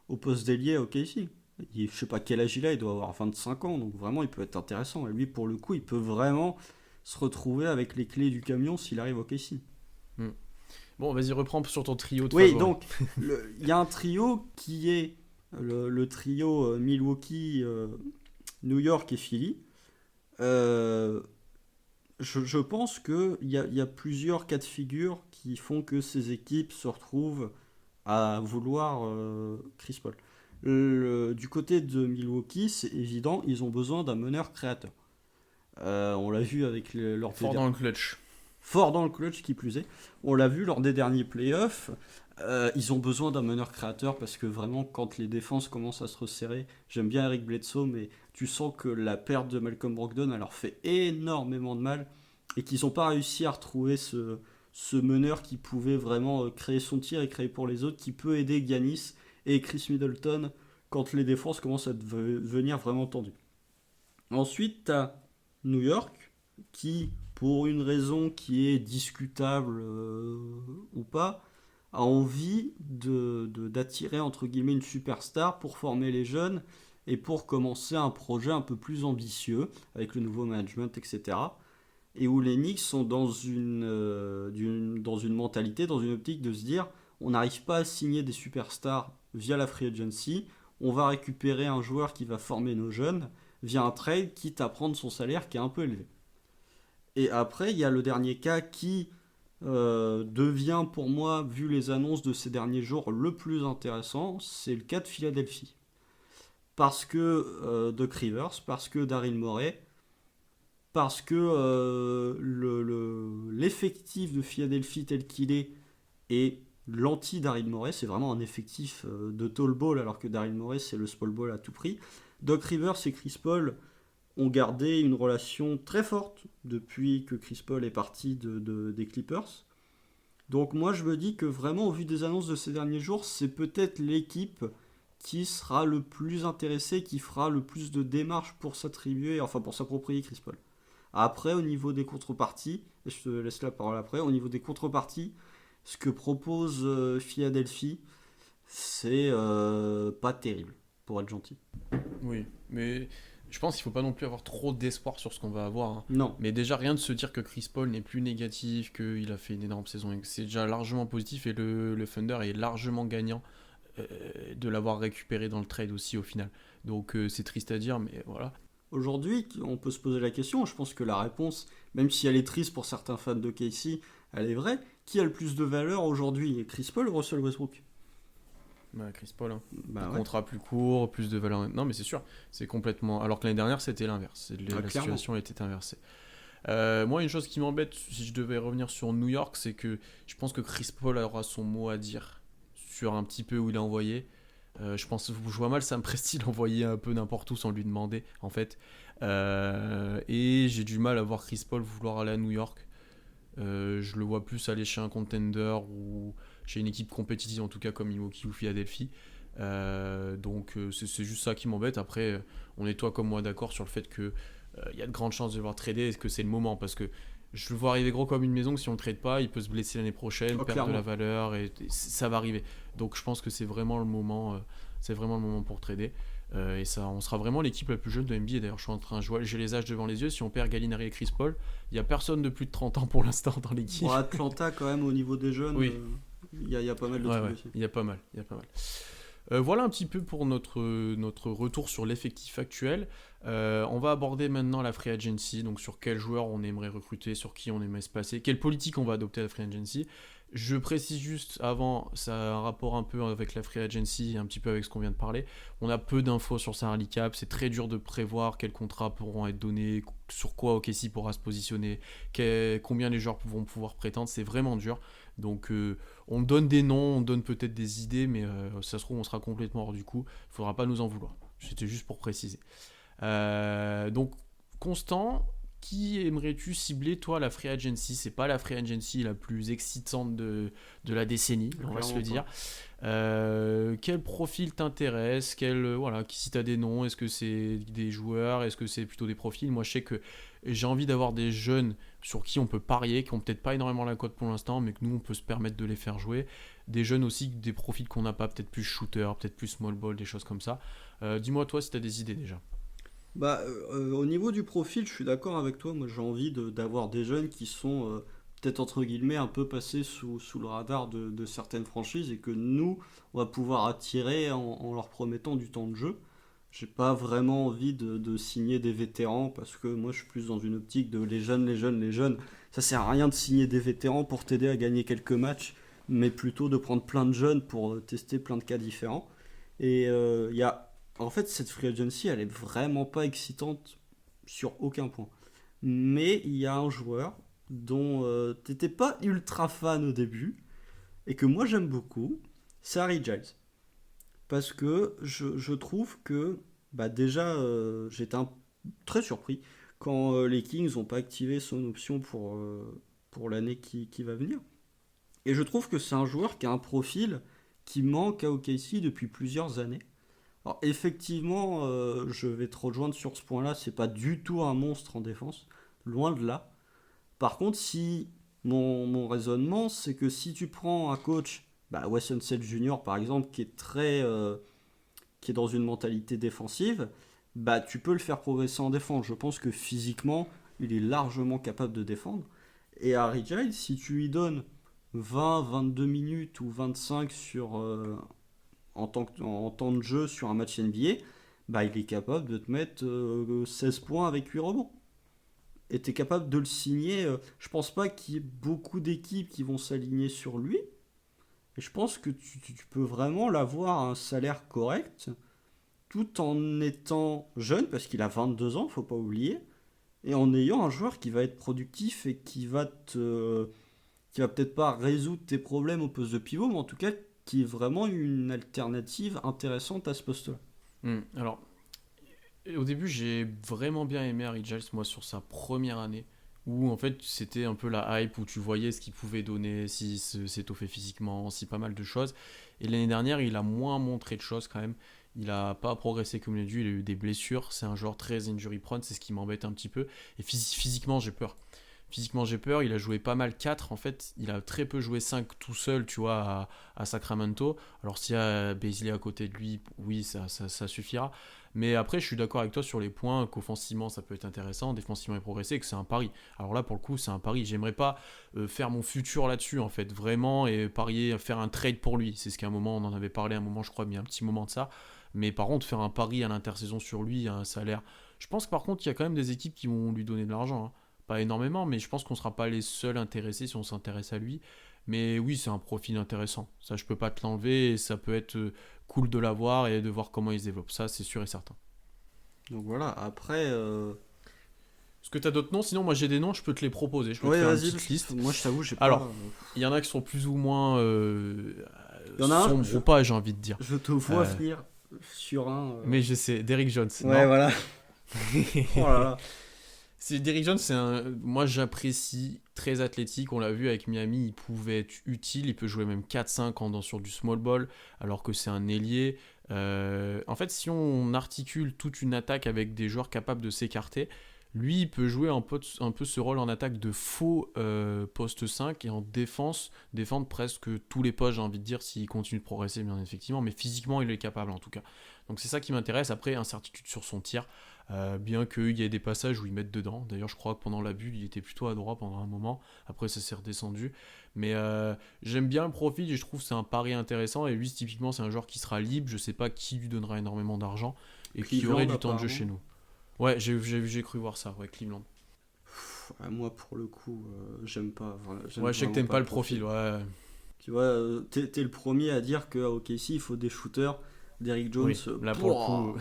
au poste d'ailier au KC. Je sais pas quel âge il doit avoir 25 ans, donc vraiment il peut être intéressant. Et lui, pour le coup, il peut vraiment se retrouver avec les clés du camion s'il arrive au KC. Hmm. Bon, vas-y, reprends sur ton trio de Oui, favoris. donc il y a un trio qui est le trio Milwaukee, New York et Philly. Euh, je pense qu'il y a plusieurs cas de figure qui font que ces équipes se retrouvent à vouloir Chris Paul. Du côté de Milwaukee, c'est évident, ils ont besoin d'un meneur créateur. On l'a vu avec Fort dans le clutch. fort dans le clutch qui plus est. On l'a vu lors des derniers playoffs. Ils ont besoin d'un meneur créateur parce que vraiment, quand les défenses commencent à se resserrer, j'aime bien Eric Bledsoe, mais tu sens que la perte de Malcolm Brogdon leur fait énormément de mal et qu'ils n'ont pas réussi à retrouver ce meneur qui pouvait vraiment créer son tir et créer pour les autres, qui peut aider Giannis et Chris Middleton quand les défenses commencent à devenir vraiment tendues. Ensuite, tu as New York qui, pour une raison qui est discutable ou pas, a envie d'attirer entre guillemets une superstar pour former les jeunes et pour commencer un projet un peu plus ambitieux avec le nouveau management, etc. Et où les Knicks sont dans dans une mentalité, dans une optique de se dire on n'arrive pas à signer des superstars via la free agency, on va récupérer un joueur qui va former nos jeunes via un trade, quitte à prendre son salaire qui est un peu élevé. Et après, il y a le dernier cas qui devient pour moi, vu les annonces de ces derniers jours, le plus intéressant, c'est le cas de Philadelphie. Parce que Doc Rivers, parce que Daryl Morey, parce que l'effectif de Philadelphie tel qu'il est l'anti-Daryl Morey, c'est vraiment un effectif de tall ball alors que Daryl Morey c'est le small ball à tout prix. Doc Rivers et Chris Paul ont gardé une relation très forte depuis que Chris Paul est parti des Clippers. Donc moi je me dis que vraiment au vu des annonces de ces derniers jours, c'est peut-être l'équipe qui sera le plus intéressée, qui fera le plus de démarches pour s'attribuer, enfin pour s'approprier Chris Paul. Après au niveau des contreparties, et je te laisse la parole après, au niveau des contreparties, ce que propose Philadelphie, c'est pas terrible, pour être gentil. Oui, mais je pense qu'il faut pas non plus avoir trop d'espoir sur ce qu'on va avoir, hein. Non. Mais déjà, rien de se dire que Chris Paul n'est plus négatif, qu'il a fait une énorme saison, c'est déjà largement positif et le Thunder est largement gagnant de l'avoir récupéré dans le trade aussi au final. Donc c'est triste à dire, mais voilà. Aujourd'hui, on peut se poser la question, je pense que la réponse, même si elle est triste pour certains fans de Casey, elle est vraie. Qui a le plus de valeur aujourd'hui, Chris Paul ou Russell Westbrook? Bah, Chris Paul, hein. Bah ouais. Contrat plus court, plus de valeur. Non, mais c'est sûr, c'est complètement. Alors que l'année dernière, c'était l'inverse. La Clairement. situation était inversée. Moi, une chose qui m'embête, si je devais revenir sur New York, c'est que je pense que Chris Paul aura son mot à dire sur un petit peu où il a envoyé. Je vois mal Sam Presti l'envoyer un peu n'importe où sans lui demander, en fait. Et j'ai du mal à voir Chris Paul vouloir aller à New York. Je le vois plus aller chez un contender ou chez une équipe compétitive, en tout cas comme Milwaukee ou Philadelphie. Donc c'est juste ça qui m'embête. Après, on est toi comme moi d'accord sur le fait que il y a de grandes chances de le voir trader et que c'est le moment parce que je le vois arriver gros comme une maison que si on le trade pas, il peut se blesser l'année prochaine, perdre Clairement. de la valeur et ça va arriver. Donc je pense que c'est vraiment le moment, pour trader. Et ça, on sera vraiment l'équipe la plus jeune de NBA. D'ailleurs, je suis en train de jouer, j'ai les âges devant les yeux. Si on perd Gallinari et Chris Paul, il n'y a personne de plus de 30 ans pour l'instant dans l'équipe. Bon, Atlanta, quand même, au niveau des jeunes, Oui. y a pas mal de Ouais, trucs ouais, aussi. il y a pas mal. Voilà un petit peu pour notre retour sur l'effectif actuel. On va aborder maintenant la free agency, donc sur quels joueurs on aimerait recruter, sur qui on aimerait se placer, quelle politique on va adopter à la free agency. Je précise juste avant, ça a un rapport un peu avec la free agency et un petit peu avec ce qu'on vient de parler. On a peu d'infos sur salary cap, c'est très dur de prévoir quels contrats pourront être donnés, sur quoi OKC pourra se positionner, combien les joueurs vont pouvoir prétendre, c'est vraiment dur. Donc on donne des noms, on donne peut-être des idées, mais ça se trouve on sera complètement hors du coup, il faudra pas nous en vouloir. C'était juste pour préciser. Donc Constant, qui aimerais-tu cibler, toi, la free agency? C'est pas la free agency la plus excitante de la décennie, on va se le dire. Quel profil t'intéresse? Voilà, si tu as des noms, est-ce que c'est des joueurs? Est-ce que c'est plutôt des profils? Moi, je sais que j'ai envie d'avoir des jeunes sur qui on peut parier, qui ont peut-être pas énormément la cote pour l'instant, mais que nous, on peut se permettre de les faire jouer. Des jeunes aussi, des profils qu'on n'a pas, peut-être plus shooter, peut-être plus small ball, des choses comme ça. Dis-moi, toi, si tu as des idées déjà. Au niveau du profil, je suis d'accord avec toi. Moi, j'ai envie d'avoir des jeunes qui sont peut-être entre guillemets un peu passés sous le radar de certaines franchises et que nous, on va pouvoir attirer en leur promettant du temps de jeu. J'ai pas vraiment envie de signer des vétérans parce que moi, je suis plus dans une optique de les jeunes, les jeunes, les jeunes. Ça sert à rien de signer des vétérans pour t'aider à gagner quelques matchs, mais plutôt de prendre plein de jeunes pour tester plein de cas différents. Et il y a en fait, cette free agency, elle est vraiment pas excitante sur aucun point. Mais il y a un joueur dont t'étais pas ultra fan au début et que moi j'aime beaucoup, c'est Harry Giles. Parce que je trouve que déjà j'étais très surpris quand les Kings n'ont pas activé son option pour l'année qui va venir. Et je trouve que c'est un joueur qui a un profil qui manque à OKC depuis plusieurs années. Alors effectivement, je vais te rejoindre sur ce point-là, c'est pas du tout un monstre en défense, loin de là. Par contre, si mon raisonnement, c'est que si tu prends un coach, Wes Unseld Jr. par exemple, qui est dans une mentalité défensive, tu peux le faire progresser en défense. Je pense que physiquement, il est largement capable de défendre. Et Harry Giles, si tu lui donnes 20, 22 minutes ou 25 en temps de jeu sur un match NBA, il est capable de te mettre 16 points avec 8 rebonds. Et tu es capable de le signer. Je pense pas qu'il y ait beaucoup d'équipes qui vont s'aligner sur lui. Et je pense que tu peux vraiment l'avoir à un salaire correct, tout en étant jeune, parce qu'il a 22 ans, faut pas oublier, et en ayant un joueur qui va être productif et qui va peut-être pas résoudre tes problèmes au poste de pivot, mais en tout cas qui est vraiment une alternative intéressante à ce poste-là. Alors, au début, j'ai vraiment bien aimé Harry Giles, moi, sur sa première année, où en fait, c'était un peu la hype, où tu voyais ce qu'il pouvait donner, s'il s'étoffait physiquement, si pas mal de choses. Et l'année dernière, il a moins montré de choses quand même. Il n'a pas progressé comme il a dû, il a eu des blessures. C'est un joueur très injury prone, c'est ce qui m'embête un petit peu. Et physiquement, j'ai peur. Il a joué pas mal 4 en fait, il a très peu joué 5 tout seul, tu vois, à Sacramento. Alors s'il y a Bazley à côté de lui, oui, ça suffira. Mais après, je suis d'accord avec toi sur les points qu'offensivement ça peut être intéressant, défensivement et progresser, que c'est un pari. Alors là, pour le coup, c'est un pari. J'aimerais pas faire mon futur là-dessus, en fait, vraiment, et parier, faire un trade pour lui. C'est ce qu'à un moment, on en avait parlé, un moment, je crois, mais il y a un petit moment de ça. Mais par contre, faire un pari à l'intersaison sur lui, à un salaire. Je pense que par contre, il y a quand même des équipes qui vont lui donner de l'argent, hein. Pas énormément, mais je pense qu'on ne sera pas les seuls intéressés si on s'intéresse à lui. Mais oui, c'est un profil intéressant. Ça, je peux pas te l'enlever et ça peut être cool de l'avoir et de voir comment il se développe. Ça, c'est sûr et certain. Donc voilà, après. Est-ce que tu as d'autres noms? Sinon, moi j'ai des noms, je peux te les proposer. Je peux Ouais, te faire une vas-y, petite liste. moi je t'avoue, j'ai pas. Alors, il y en a qui sont plus ou moins Il y en a un, sombres ou pas, j'ai envie de dire. je te vois venir sur un. Mais je sais, Derrick Jones. Ouais, non. voilà. Oh là là. Derrick Jones, moi j'apprécie, très athlétique, on l'a vu avec Miami, il pouvait être utile, il peut jouer même 4-5 sur du small ball, alors que c'est un ailier. En fait, si on articule toute une attaque avec des joueurs capables de s'écarter, lui il peut jouer un peu ce rôle en attaque de faux poste 5 et en défense, défendre presque tous les postes, j'ai envie de dire, s'il continue de progresser, bien effectivement, mais physiquement il est capable en tout cas. Donc c'est ça qui m'intéresse. Après, incertitude sur son tir. Bien qu'il y ait des passages où ils mettent dedans. D'ailleurs, je crois que pendant la bulle, il était plutôt à droite pendant un moment. Après, ça s'est redescendu. Mais j'aime bien le profil et je trouve que c'est un pari intéressant. Et lui, typiquement, c'est un joueur qui sera libre. Je sais pas qui lui donnera énormément d'argent et qui aurait du temps de jeu chez nous. Ouais, j'ai cru voir ça. Ouais, Cleveland. Moi, pour le coup, j'aime pas. Ouais, je sais que t'aimes pas le profil. Ouais. Tu vois, t'es le premier à dire qu'à OKC, il faut des shooters. Derrick Jones, oui, là pour le coup.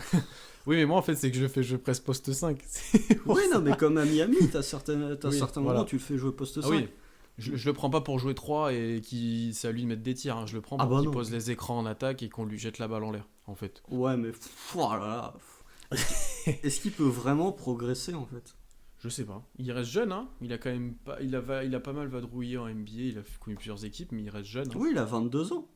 Oui, mais moi en fait, c'est que je presse poste 5. Oui, non, mais comme à Miami, t'as certains voilà. moments où tu le fais jouer poste 5. Oui. Je le prends pas pour jouer 3 et c'est à lui de mettre des tirs. Hein. Je le prends pour qu'il pose les écrans en attaque et qu'on lui jette la balle en l'air, en fait. Ouais, mais voilà. Est-ce qu'il peut vraiment progresser, en fait? Je sais pas. Il reste jeune, hein. Il a quand même pas, il a pas mal vadrouillé en NBA. Il a connu plusieurs équipes, mais il reste jeune, hein. Oui, il a 22 ans.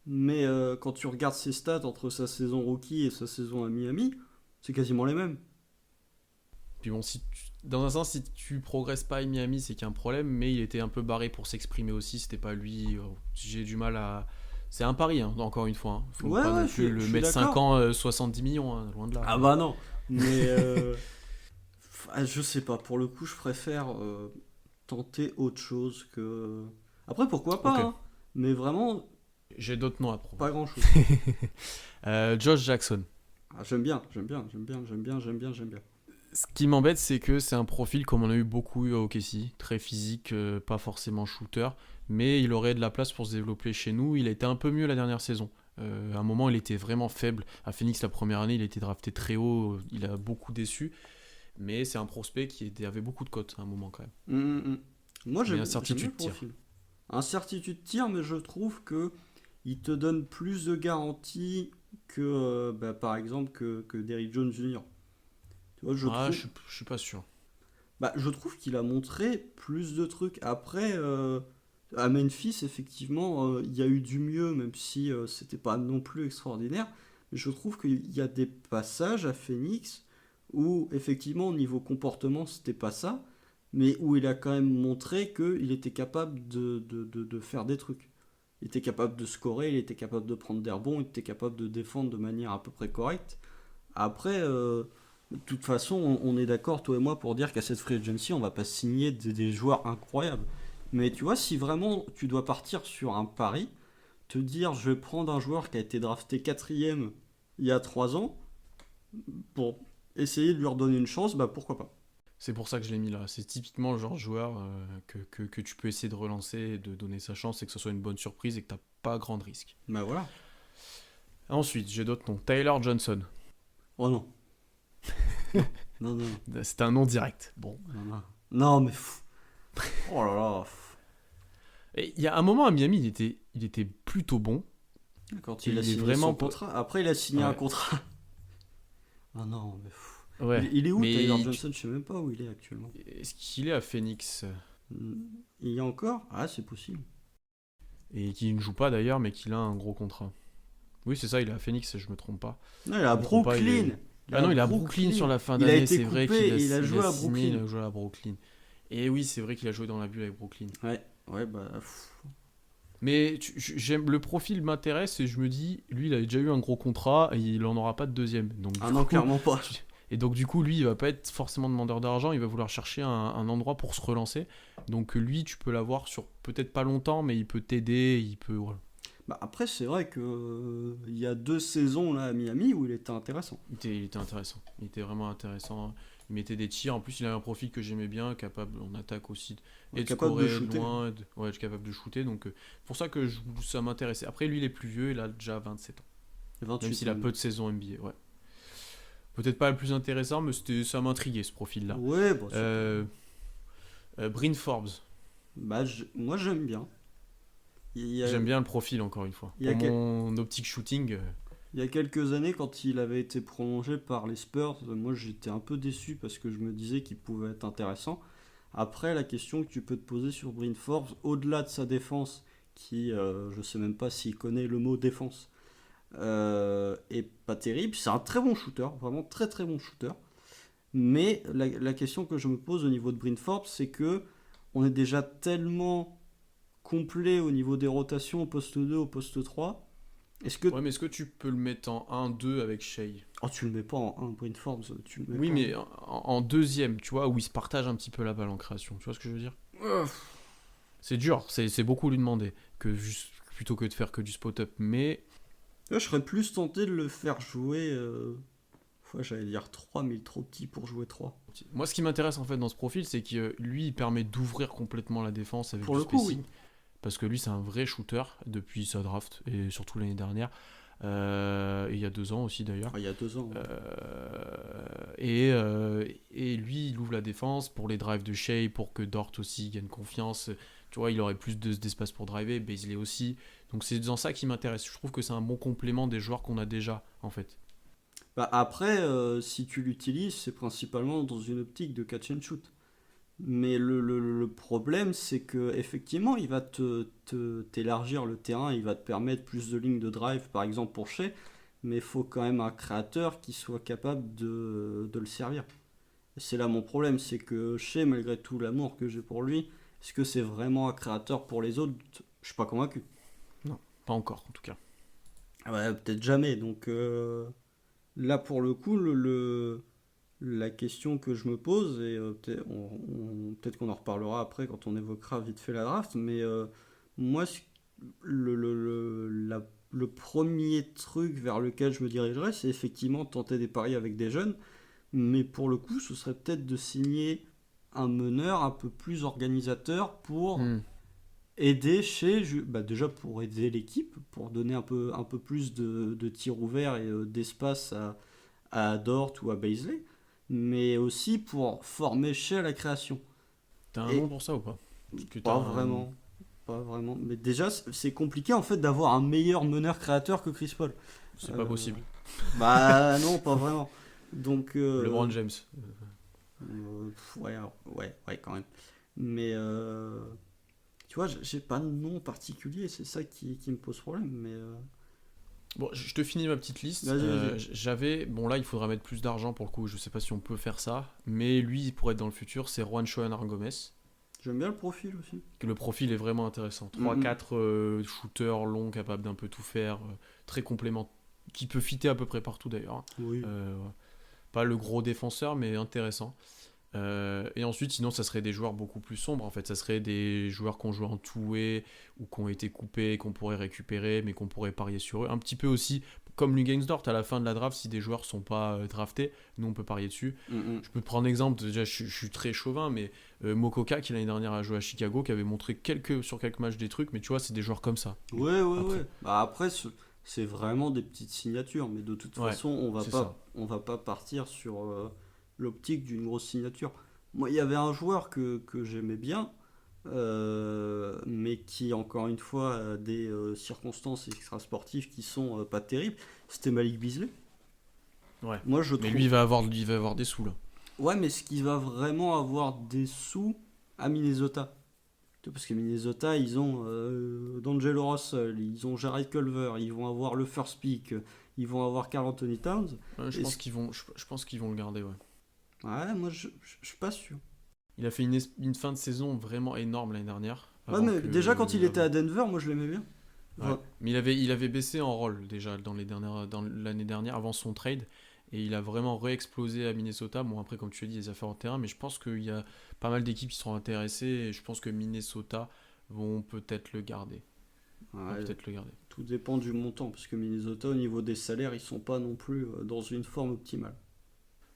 Mais quand tu regardes ses stats entre sa saison rookie et sa saison à Miami, c'est quasiment les mêmes. Puis bon, dans un sens, si tu progresses pas à Miami, c'est qu'il y a un problème. Mais il était un peu barré pour s'exprimer aussi. C'était pas lui. J'ai du mal à. C'est un pari, hein, encore une fois, hein. Faut Ouais, pas non ouais, plus je le suis mettre 5 d'accord. ans, 70 millions, hein, loin de là. Ah bah non. Mais je sais pas, pour le coup, je préfère tenter autre chose que. Après, pourquoi pas, Ok. hein. Mais vraiment, J'ai d'autres noms à prendre. pas grand chose. Josh Jackson. Ah, j'aime bien. Ce qui m'embête, c'est que c'est un profil comme on a eu beaucoup eu à OKC, très physique, pas forcément shooter, mais il aurait de la place pour se développer chez nous. Il a été un peu mieux la dernière saison. À un moment, il était vraiment faible. À Phoenix, la première année, il a été drafté très haut, il a beaucoup déçu, mais c'est un prospect avait beaucoup de cotes à un moment quand même. Moi, Mais j'aime bien le incertitude tir. profil. Incertitude tir, mais je trouve que il te donne plus de garanties que, par exemple, que Derrick Jones Jr. Tu vois, Ah, je suis pas sûr. je trouve qu'il a montré plus de trucs. Après, à Memphis, effectivement, il y a eu du mieux, même si c'était pas non plus extraordinaire. Mais je trouve qu'il y a des passages à Phoenix où, effectivement, au niveau comportement, c'était pas ça, mais où il a quand même montré qu'il était capable de faire des trucs. Il était capable de scorer, il était capable de prendre des rebonds, il était capable de défendre de manière à peu près correcte. Après, de toute façon, on est d'accord, toi et moi, pour dire qu'à cette free agency, on va pas signer des joueurs incroyables. Mais tu vois, si vraiment tu dois partir sur un pari, te dire je vais prendre un joueur qui a été drafté quatrième il y a 3 ans, pour essayer de lui redonner une chance, bah pourquoi pas. C'est pour ça que je l'ai mis là. C'est typiquement le genre de joueur que tu peux essayer de relancer, et de donner sa chance et que ce soit une bonne surprise et que tu n'as pas grand de risque. Bah voilà. Ensuite, j'ai d'autres noms. Tyler Johnson. Oh non. Non, non, C'est un nom direct. Bon. non, non. Non, mais oh là là. Et il y a un moment à Miami, il était plutôt bon. Quand Et il a il est signé vraiment son contrat, après il a signé un Ouais. contrat. Ah non, mais Ouais. il est où Mais Tyler Johnson? Je sais même pas où il est actuellement. est-ce qu'il est à Phoenix Il y a encore? Ah, c'est possible. et qui ne joue pas d'ailleurs, mais qu'il a un gros contrat. Oui, c'est ça, il est à Phoenix, je me trompe pas. Non, il est à Je me trompe pas, Brooklyn. Ah non, il est à Brooklyn sur la fin Il a d'année, été c'est vrai coupé qu'il et il a joué à signé, il Brooklyn. a joué à Brooklyn. Et oui, c'est vrai qu'il a joué dans la bulle avec Brooklyn. Ouais, ouais, bah. Mais j'aime le profil m'intéresse et je me dis, lui, il a déjà eu un gros contrat et il en aura pas de deuxième. Donc Ah du non, coup, clairement pas. et donc du coup, lui, il va pas être forcément demandeur d'argent, il va vouloir chercher un endroit pour se relancer. Donc lui, tu peux l'avoir sur peut-être pas longtemps, mais il peut t'aider, il peut. Voilà. Bah, après, c'est vrai que il y a 2 saisons là à Miami où il était intéressant. Il était intéressant. Il était vraiment intéressant. Il mettait des tirs. En plus, il avait un profil que j'aimais bien, capable en attaque aussi, et de Capable de scorer de shooter. loin, ouais, capable de shooter. Donc, pour ça que ça m'intéressait. Après, lui, il est plus vieux, il a déjà 27 ans. Et Même 28 s'il a même. peu de saisons NBA, ouais. Peut-être pas le plus intéressant, mais ça m'intriguait ce profil-là. Ouais, bon, Euh, Bryn Forbes. moi j'aime bien. Il y a, J'aime bien le profil, encore une fois. il y a Pour que- mon optique shooting, il y a quelques années, quand il avait été prolongé par les Spurs, moi j'étais un peu déçu parce que je me disais qu'il pouvait être intéressant. Après, la question que tu peux te poser sur Bryn Forbes, au-delà de sa défense, qui je sais même pas s'il connaît le mot défense, est pas terrible. C'est un très bon shooter, vraiment très très bon shooter. Mais la question que je me pose au niveau de Bryn Forbes, c'est que on est déjà tellement complet au niveau des rotations au poste 2, au poste 3. Est-ce que. ouais, mais est-ce que tu peux le mettre en 1-2 avec Shea? Oh, tu le mets pas en 1, Bryn Forbes, tu le mets Oui, pas mais en deuxième, tu vois, où il se partage un petit peu la balle en création. Tu vois ce que je veux dire? C'est dur, c'est beaucoup lui demander plutôt que de faire que du spot-up. Mais Là, je serais plus tenté de le faire jouer. J'allais dire 3, mais il est trop petit pour jouer 3. moi, ce qui m'intéresse en fait dans ce profil, c'est que lui, il permet d'ouvrir complètement la défense avec Pour du le coup, spacing. oui. Parce que lui, c'est un vrai shooter depuis sa draft et surtout l'année dernière. Et il y a 2 ans aussi d'ailleurs. Ah, il y a 2 ans. Et lui, il ouvre la défense pour les drives de Shea, pour que Dort aussi gagne confiance. Tu vois, il aurait plus d'espace pour driver, Beasley aussi. Donc c'est dans ça qui m'intéresse. Je trouve que c'est un bon complément des joueurs qu'on a déjà, en fait. Bah, après, si tu l'utilises, c'est principalement dans une optique de catch and shoot. Mais le problème, c'est que effectivement, il va t'élargir le terrain, il va te permettre plus de lignes de drive, par exemple pour Shea, mais il faut quand même un créateur qui soit capable de le servir. Et c'est là mon problème, c'est que Shea, malgré tout l'amour que j'ai pour lui, est-ce que c'est vraiment un créateur pour les autres? Je suis pas convaincu. Non, pas encore en tout cas. Ah ouais, peut-être jamais. Donc là, pour le coup, la question que je me pose, et peut-être qu'on en reparlera après quand on évoquera vite fait la draft, mais moi, le premier truc vers lequel je me dirigerais, c'est effectivement tenter des paris avec des jeunes, mais pour le coup, ce serait peut-être de signer un meneur un peu plus organisateur pour Hmm. aider bah déjà pour aider l'équipe, pour donner un peu plus de tirs ouverts et d'espace à Dort ou à Baisley, mais aussi pour former chez à la création. T'as un nom Et pour ça ou pas? Parce que t'as pas un... vraiment, pas vraiment. Mais déjà, c'est compliqué en fait d'avoir un meilleur meneur créateur que Chris Paul. C'est pas Euh, possible. Bah non, pas vraiment. Donc, LeBron James. ouais, ouais, quand même. Mais tu vois, j'ai pas de nom particulier, c'est ça qui me pose problème. Mais Bon, je te finis ma petite liste. vas-y, vas-y. J'avais, bon là il faudra mettre plus d'argent pour le coup, je sais pas si on peut faire ça, mais lui pour être dans le futur, c'est Juancho Gomez. J'aime bien le profil aussi. Le profil est vraiment intéressant. Trois Mhm. quatre shooters longs, capables d'un peu tout faire, très complément, qui peut fitter à peu près partout d'ailleurs. Oui. Ouais. Pas le gros défenseur, mais intéressant. Et ensuite, sinon, ça serait des joueurs beaucoup plus sombres. En fait, ça serait des joueurs qu'on joue en two-way ou qui ont été coupés, qu'on pourrait récupérer, mais qu'on pourrait parier sur eux. Un petit peu aussi comme Lugansdort à la fin de la draft, si des joueurs sont pas draftés, nous on peut parier dessus. Mhm. Je peux te prendre exemple. Déjà, je suis très chauvin, mais Mokoka qui l'année dernière a joué à Chicago, qui avait montré sur quelques matchs des trucs, mais tu vois, c'est des joueurs comme ça. Ouais, ouais, Après, ouais. Bah après, c'est vraiment des petites signatures, mais de toute ouais, façon, c'est ça. on va pas partir sur l'optique d'une grosse signature. Moi, il y avait un joueur que j'aimais bien, mais qui, encore une fois, a des circonstances extrasportives qui sont pas terribles. C'était Malik Beasley. Ouais. Moi, je Mais lui, trouve. il va avoir des sous là. Ouais, mais ce qui va vraiment avoir des sous à Minnesota. Parce que Minnesota, ils ont D'Angelo Russell, ils ont Jared Culver, ils vont avoir le first pick, ils vont avoir Karl Anthony Towns. Je Et pense je pense qu'ils vont le garder, ouais. ouais, moi je suis pas sûr. Il a fait une fin de saison vraiment énorme l'année dernière. Ouais, mais déjà quand il était à Denver, moi je l'aimais bien. Ouais. Enfin, Mais il avait baissé en rôle déjà dans l'année dernière, avant son trade. Et il a vraiment réexplosé à Minnesota. Bon, après, comme tu as dit, les affaires en terrain. Mais je pense qu'il y a pas mal d'équipes qui seront intéressées. Et je pense que Minnesota vont peut-être le garder. Vont ouais, peut-être le garder. tout dépend du montant, parce que Minnesota, au niveau des salaires, ils sont pas non plus dans une forme optimale.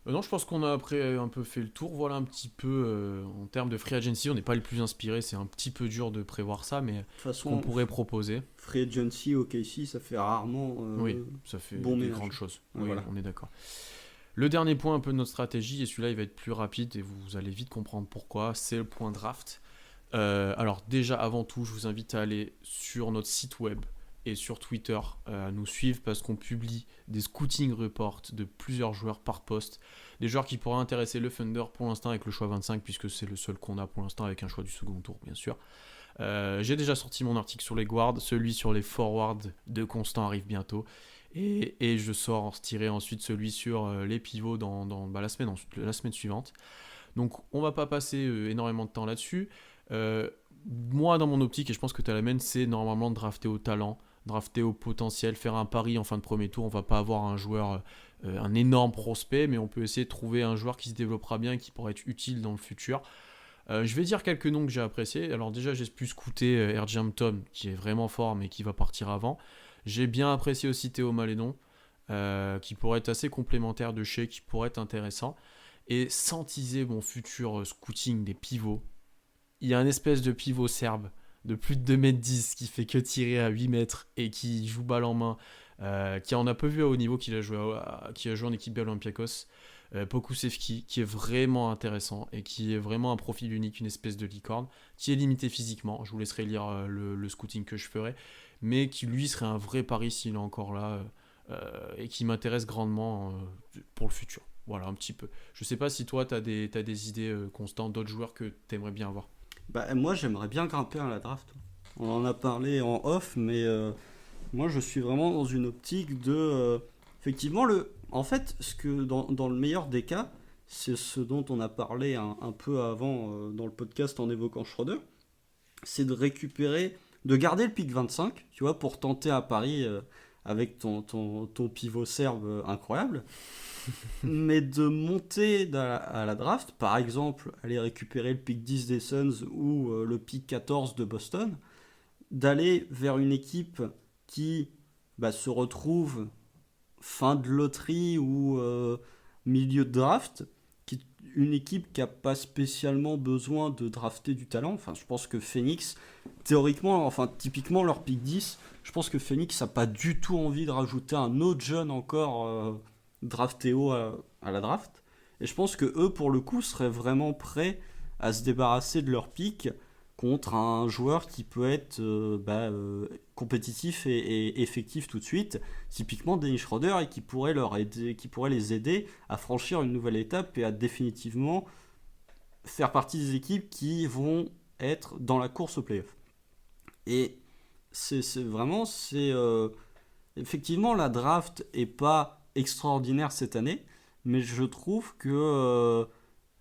Non, je pense qu'on a après un peu fait le tour. Voilà un petit peu en termes de free agency. On n'est pas les plus inspirés. C'est un petit peu dur de prévoir ça. Mais De toute ce qu'on façon, pourrait proposer, Free Agency au KC, ça fait rarement oui, ça fait bon des ménage. grandes choses. Ouais, Oui, voilà. on est d'accord. Le dernier point un peu de notre stratégie, et celui-là il va être plus rapide et vous allez vite comprendre pourquoi, c'est le point draft. Alors déjà avant tout, je vous invite à aller sur notre site web et sur Twitter, à nous suivre parce qu'on publie des scouting reports de plusieurs joueurs par poste. Des joueurs qui pourraient intéresser le Thunder pour l'instant avec le choix 25 puisque c'est le seul qu'on a pour l'instant avec un choix du second tour bien sûr. J'ai déjà sorti mon article sur les guards, celui sur les forwards de Constant arrive bientôt. Et je sors en tirer ensuite celui sur les pivots dans la semaine suivante. Donc on va pas passer énormément de temps là-dessus. Moi dans mon optique, et je pense que tu as la même, c'est normalement de drafter au talent, drafter au potentiel, faire un pari en fin de premier tour. On va pas avoir un joueur, un énorme prospect, mais on peut essayer de trouver un joueur qui se développera bien et qui pourrait être utile dans le futur. Je vais dire quelques noms que j'ai appréciés. Alors déjà, j'ai pu scouter R.J. Hampton, qui est vraiment fort, mais qui va partir avant. J'ai bien apprécié aussi Théo Malédon, qui pourrait être assez complémentaire de chez, qui pourrait être intéressant. Et sans teaser mon futur scouting des pivots, il y a un espèce de pivot serbe de plus de 2m10 qui fait que tirer à 8 mètres et qui joue balle en main, qui en a peu vu à haut niveau, qui a joué en équipe Olympiakos. Pokusevski, qui est vraiment intéressant et qui est vraiment un profil unique, une espèce de licorne, qui est limité physiquement. Je vous laisserai lire le scouting que je ferai, mais qui lui serait un vrai pari s'il est encore là et qui m'intéresse grandement pour le futur. Voilà, un petit peu. Je sais pas si toi, t'as des idées constantes, d'autres joueurs que t'aimerais bien avoir. Bah, moi, j'aimerais bien grimper à la draft. On en a parlé en off, mais moi, je suis vraiment dans une optique de. Effectivement, en fait, dans le meilleur des cas, c'est ce dont on a parlé un peu avant dans le podcast en évoquant Schroeder, c'est de garder le pick 25, tu vois, pour tenter à Paris avec ton pivot serbe incroyable, mais de monter à la draft, par exemple, aller récupérer le pick 10 des Suns ou le pick 14 de Boston, d'aller vers une équipe qui se retrouve fin de loterie ou milieu de draft, une équipe qui n'a pas spécialement besoin de drafter du talent. Enfin, je pense que Phoenix, théoriquement, enfin typiquement leur pick 10, je pense que Phoenix n'a pas du tout envie de rajouter un autre jeune encore drafté haut à la draft. Et je pense que eux, pour le coup, seraient vraiment prêts à se débarrasser de leur pick contre un joueur qui peut être compétitif et effectif tout de suite, typiquement Dennis Schroeder, et qui pourrait les aider à franchir une nouvelle étape et à définitivement faire partie des équipes qui vont être dans la course au playoff. Et effectivement, la draft est pas extraordinaire cette année, mais je trouve que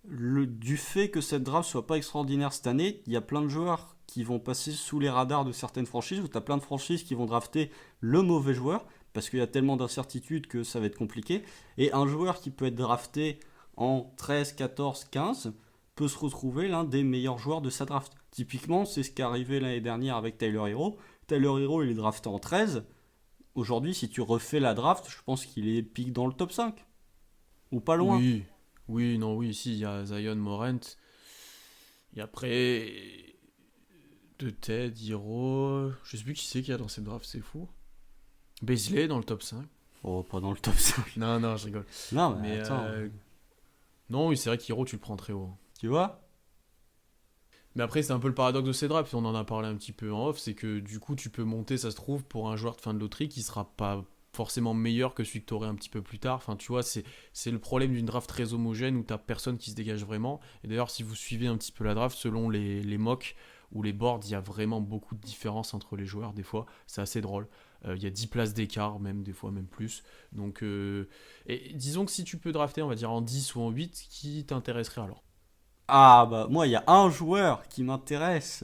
du fait que cette draft soit pas extraordinaire cette année, il y a plein de joueurs qui vont passer sous les radars de certaines franchises, ou tu as plein de franchises qui vont drafter le mauvais joueur, parce qu'il y a tellement d'incertitudes que ça va être compliqué, et un joueur qui peut être drafté en 13, 14, 15 peut se retrouver l'un des meilleurs joueurs de sa draft. Typiquement, c'est ce qui est arrivé l'année dernière avec Tyler Hero. Tyler Hero, il est drafté en 13. Aujourd'hui, si tu refais la draft, je pense qu'il est pique dans le top 5. Ou pas loin. Oui, oui, non, oui, si, il y a Zion Morant. Et après, de Ted, Hero. Je sais plus qui c'est qu'il y a dans cette draft, c'est fou. Beasley dans le top 5. Oh, pas dans le top 5. Non, non, je rigole. Non, mais Mais attends. non, oui, c'est vrai qu'Hero, tu le prends très haut. Tu vois? Mais après, c'est un peu le paradoxe de ces drafts, on en a parlé un petit peu en off, c'est que du coup, tu peux monter, ça se trouve, pour un joueur de fin de loterie qui sera pas forcément meilleur que celui que tu aurais un petit peu plus tard. Enfin, tu vois, c'est le problème d'une draft très homogène où t'as personne qui se dégage vraiment. Et d'ailleurs, si vous suivez un petit peu la draft, selon les mocks ou les boards, il y a vraiment beaucoup de différences entre les joueurs, des fois. C'est assez drôle. Il y a 10 places d'écart, même des fois, même plus. Donc, et disons que si tu peux drafter, on va dire en 10 ou en 8, qui t'intéresserait alors? Ah bah moi il y a un joueur qui m'intéresse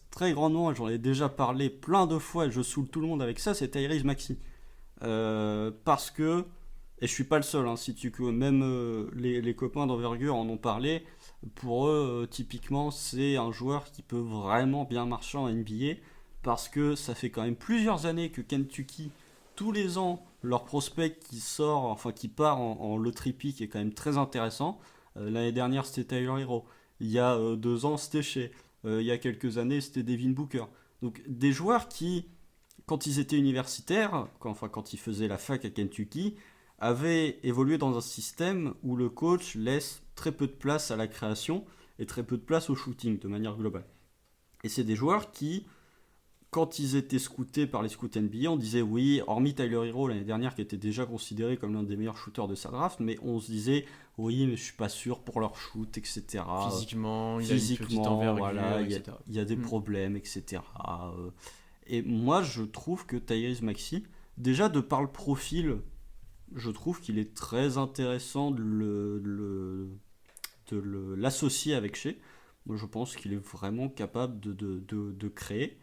très grandement, et j'en ai déjà parlé plein de fois, et je saoule tout le monde avec ça, c'est Tyrese Maxey. Parce que, et je suis pas le seul, hein, si tu même les copains d'envergure en ont parlé, pour eux typiquement c'est un joueur qui peut vraiment bien marcher en NBA, parce que ça fait quand même plusieurs années que Kentucky, tous les ans, leur prospect qui sort, enfin qui part en loterie pick est quand même très intéressant. L'année dernière, c'était Tyler Hero. Il y a 2 ans, c'était Shea. Il y a quelques années, c'était Devin Booker. Donc, des joueurs qui, quand ils étaient universitaires, quand ils faisaient la fac à Kentucky, avaient évolué dans un système où le coach laisse très peu de place à la création et très peu de place au shooting de manière globale. Et c'est des joueurs qui, quand ils étaient scoutés par les scouts NBA, on disait oui, hormis Tyler Hero l'année dernière qui était déjà considéré comme l'un des meilleurs shooters de sa draft, mais on se disait oui, mais je suis pas sûr pour leur shoot, etc. Physiquement, il a une petite envergure, voilà, etc. il y a des problèmes, etc. Et moi, je trouve que Tyrese Maxey, déjà de par le profil, je trouve qu'il est très intéressant de l'associer avec Shea. Moi, je pense qu'il est vraiment capable de créer.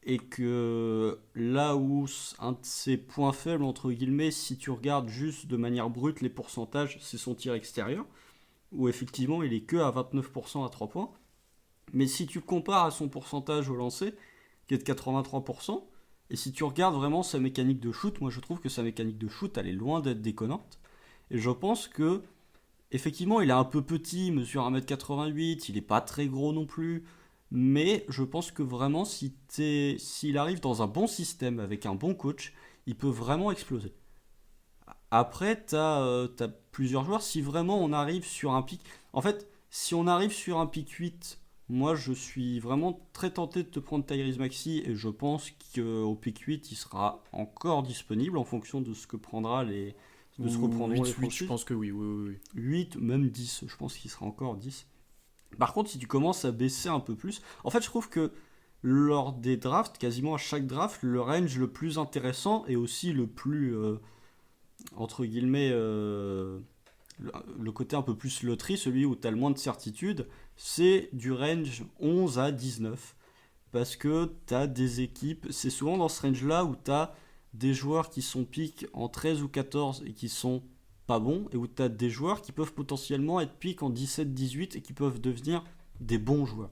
Et que là où un de ses points faibles, entre guillemets, si tu regardes juste de manière brute les pourcentages, c'est son tir extérieur, où effectivement il est que à 29% à 3 points. Mais si tu compares à son pourcentage au lancer, qui est de 83%, et si tu regardes vraiment sa mécanique de shoot, moi je trouve que sa mécanique de shoot, elle est loin d'être déconnante. Et je pense que, effectivement, il est un peu petit, il mesure 1m88, il est pas très gros non plus. Mais je pense que vraiment, s'il arrive dans un bon système, avec un bon coach, il peut vraiment exploser. Après, t'as plusieurs joueurs. Si vraiment on arrive sur un pic... En fait, si on arrive sur un pic 8 Moi, je suis vraiment très tenté de te prendre Tyrese Maxey et je pense qu'au pick 8, il sera encore disponible en fonction de ce que de ce que Ou prendront les 8-8, je franchises. pense que oui, oui, oui, oui. 8, même 10, je pense qu'il sera encore 10. Par contre, si tu commences à baisser un peu plus, en fait, je trouve que lors des drafts, quasiment à chaque draft, le range le plus intéressant et aussi le plus, entre guillemets, le côté un peu plus loterie, celui où tu as le moins de certitude, c'est du range 11 à 19. Parce que tu as des équipes, c'est souvent dans ce range-là où tu as des joueurs qui sont pick en 13 ou 14 et qui sont pas bons, et où tu as des joueurs qui peuvent potentiellement être pick en 17-18 et qui peuvent devenir des bons joueurs.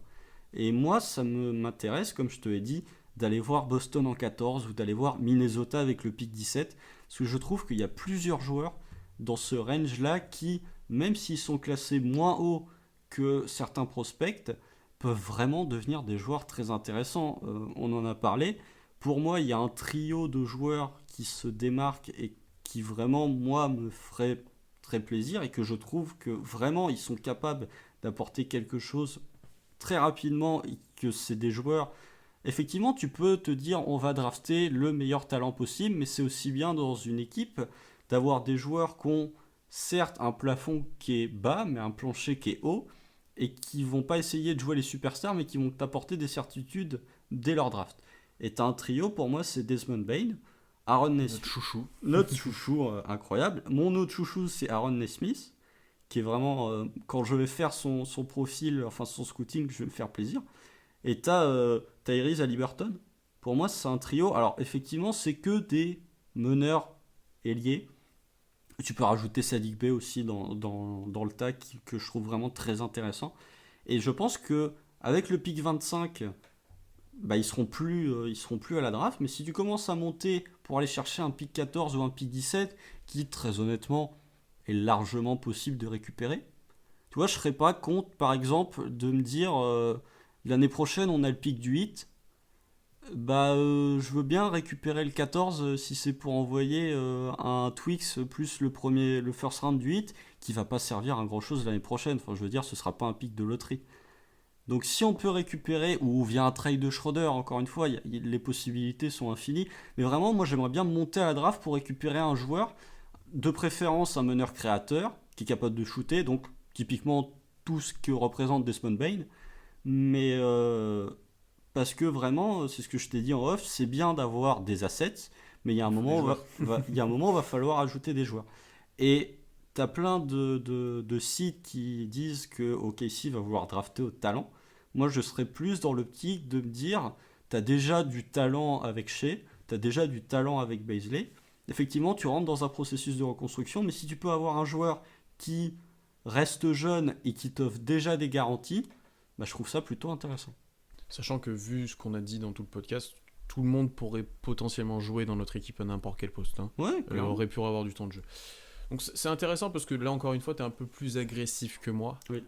Et moi, m'intéresse, comme je te l'ai dit, d'aller voir Boston en 14 ou d'aller voir Minnesota avec le pick 17, parce que je trouve qu'il y a plusieurs joueurs dans ce range-là qui, même s'ils sont classés moins haut que certains prospects, peuvent vraiment devenir des joueurs très intéressants. On en a parlé. Pour moi, il y a un trio de joueurs qui se démarquent et qui vraiment, moi, me ferait très plaisir et que je trouve que vraiment, ils sont capables d'apporter quelque chose très rapidement et que c'est des joueurs. Effectivement, tu peux te dire on va drafter le meilleur talent possible, mais c'est aussi bien dans une équipe d'avoir des joueurs qui ont certes un plafond qui est bas, mais un plancher qui est haut, et qui vont pas essayer de jouer les superstars, mais qui vont t'apporter des certitudes dès leur draft. Et t'as un trio, pour moi, c'est Desmond Bain, Aaron Notre Nesmith, chouchou. notre chouchou incroyable. Mon autre chouchou, c'est Aaron Nesmith, qui est vraiment, quand je vais faire son profil, enfin son scouting, je vais me faire plaisir. Et t'as Tyrese Haliburton. Pour moi, c'est un trio. Alors, effectivement, c'est que des meneurs ailiers. Tu peux rajouter Sadiq Bey aussi dans le tag que je trouve vraiment très intéressant. Et je pense que avec le pick 25, bah, ils seront plus à la draft. Mais si tu commences à monter pour aller chercher un pick 14 ou un pick 17, qui très honnêtement est largement possible de récupérer, tu vois, je serais pas contre, par exemple, de me dire l'année prochaine on a le pick du 8. Bah, je veux bien récupérer le 14 si c'est pour envoyer un Twix plus le first round du 8 qui va pas servir à grand chose l'année prochaine. Enfin, je veux dire, ce sera pas un pick de loterie. Donc, si on peut récupérer, ou via un trade de Schroeder, encore une fois, les possibilités sont infinies. Mais vraiment, moi, j'aimerais bien monter à la draft pour récupérer un joueur, de préférence un meneur créateur, qui est capable de shooter, donc typiquement tout ce que représente Desmond Bain. Mais parce que vraiment, c'est ce que je t'ai dit en off, c'est bien d'avoir des assets, mais il y a un moment il y a un moment où va falloir ajouter des joueurs. Et tu as plein de sites qui disent que OKC va vouloir drafter au talent. Moi, je serais plus dans l'optique de me dire, tu as déjà du talent avec Shea, tu as déjà du talent avec Bazley. Effectivement, tu rentres dans un processus de reconstruction, mais si tu peux avoir un joueur qui reste jeune et qui t'offre déjà des garanties, bah, je trouve ça plutôt intéressant. Sachant que vu ce qu'on a dit dans tout le podcast, tout le monde pourrait potentiellement jouer dans notre équipe à n'importe quel poste. Hein. Ouais, Aurait pu avoir du temps de jeu. Donc c'est intéressant parce que là encore une fois tu es un peu plus agressif que moi. Oui.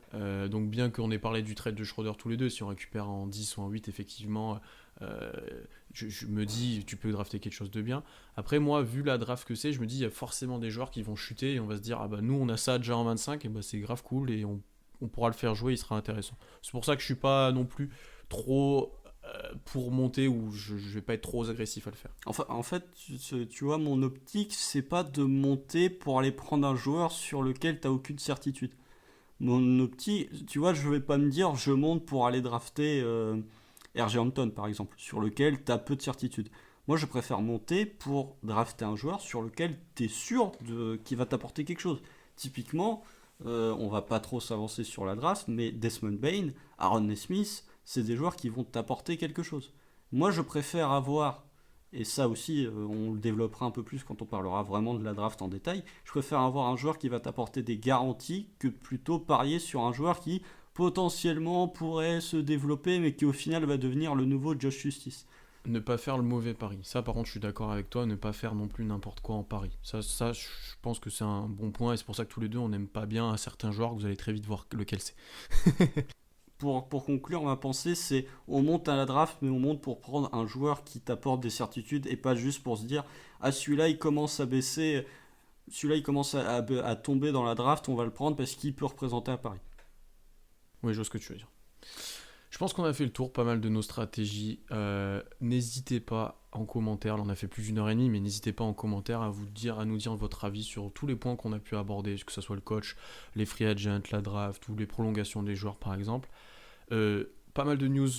Donc bien qu'on ait parlé du trade de Schroeder tous les deux, si on récupère en 10 ou en 8 effectivement, je me dis tu peux drafter quelque chose de bien. Après moi vu la draft que c'est, je me dis il y a forcément des joueurs qui vont chuter et on va se dire ah bah nous on a ça déjà en 25 et bah c'est grave cool et on pourra le faire jouer, il sera intéressant. C'est pour ça que je suis pas non plus trop pour monter ou je vais pas être trop agressif à le faire. En fait, tu vois, mon optique, c'est pas de monter pour aller prendre un joueur sur lequel t'as aucune certitude. Mon optique, tu vois, je vais pas me dire je monte pour aller drafter RJ Hampton, par exemple, sur lequel t'as peu de certitude. Moi, je préfère monter pour drafter un joueur sur lequel t'es sûr qu'il va t'apporter quelque chose. Typiquement, on va pas trop s'avancer sur la draft, mais Desmond Bain, Aaron Nesmith, c'est des joueurs qui vont t'apporter quelque chose. Moi, je préfère avoir, et ça aussi, on le développera un peu plus quand on parlera vraiment de la draft en détail, je préfère avoir un joueur qui va t'apporter des garanties que plutôt parier sur un joueur qui potentiellement pourrait se développer, mais qui au final va devenir le nouveau Josh Justice. Ne pas faire le mauvais pari. Ça, par contre, je suis d'accord avec toi. Ne pas faire non plus n'importe quoi en pari. Ça, je pense que c'est un bon point. Et c'est pour ça que tous les deux, on n'aime pas bien un certain joueur. Que vous allez très vite voir lequel c'est. Pour conclure, ma pensée, c'est on monte à la draft, mais on monte pour prendre un joueur qui t'apporte des certitudes et pas juste pour se dire ah, celui-là, il commence à baisser, celui-là, il commence à tomber dans la draft, on va le prendre parce qu'il peut représenter à Paris. Oui, je vois ce que tu veux dire. Je pense qu'on a fait le tour, pas mal de nos stratégies. N'hésitez pas en commentaire, là on a fait plus d'1 heure et demie, mais n'hésitez pas en commentaire à nous dire votre avis sur tous les points qu'on a pu aborder, que ce soit le coach, les free agents, la draft, ou les prolongations des joueurs par exemple. Pas mal de news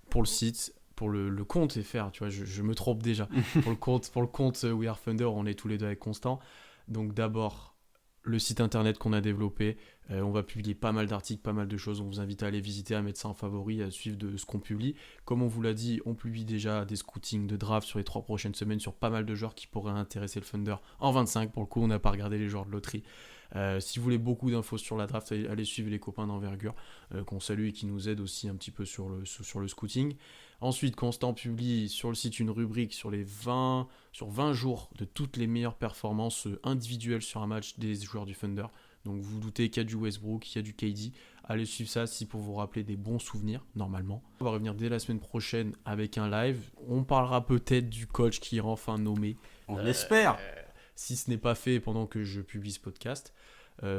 pour le site, pour le compte FR, tu vois, je me trompe déjà. Pour le compte We Are Thunder, on est tous les deux avec Constant. Donc d'abord, le site internet qu'on a développé. On va publier pas mal d'articles, pas mal de choses. On vous invite à aller visiter, à mettre ça en favori, à suivre de ce qu'on publie. Comme on vous l'a dit, on publie déjà des scootings de draft sur les 3 prochaines semaines sur pas mal de joueurs qui pourraient intéresser le Thunder en 25. Pour le coup, on n'a pas regardé les joueurs de loterie. Si vous voulez beaucoup d'infos sur la draft, allez suivre les copains d'envergure qu'on salue et qui nous aident aussi un petit peu sur le scouting. Ensuite, Constant publie sur le site une rubrique sur 20 jours de toutes les meilleures performances individuelles sur un match des joueurs du Thunder. Donc vous vous doutez qu'il y a du Westbrook, qu'il y a du KD. Allez suivre ça si pour vous rappeler des bons souvenirs, normalement. On va revenir dès la semaine prochaine avec un live. On parlera peut-être du coach qui est enfin nommé. On espère. Si ce n'est pas fait pendant que je publie ce podcast.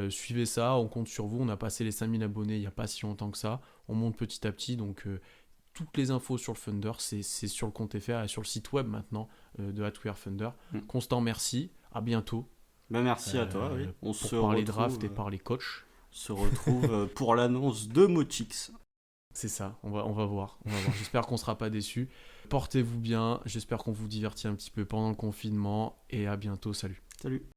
Suivez ça, on compte sur vous. On a passé les 5000 abonnés il n'y a pas si longtemps que ça. On monte petit à petit, donc toutes les infos sur le Thunder, c'est sur le compte FR et sur le site web maintenant de We Are Thunder. Constant, merci. À bientôt. Merci à toi. Oui. On pour parler draft et parler coach. Se retrouve pour l'annonce de Mochix. C'est ça, on va voir. J'espère qu'on ne sera pas déçus. Portez-vous bien, j'espère qu'on vous divertit un petit peu pendant le confinement et à bientôt, salut. Salut.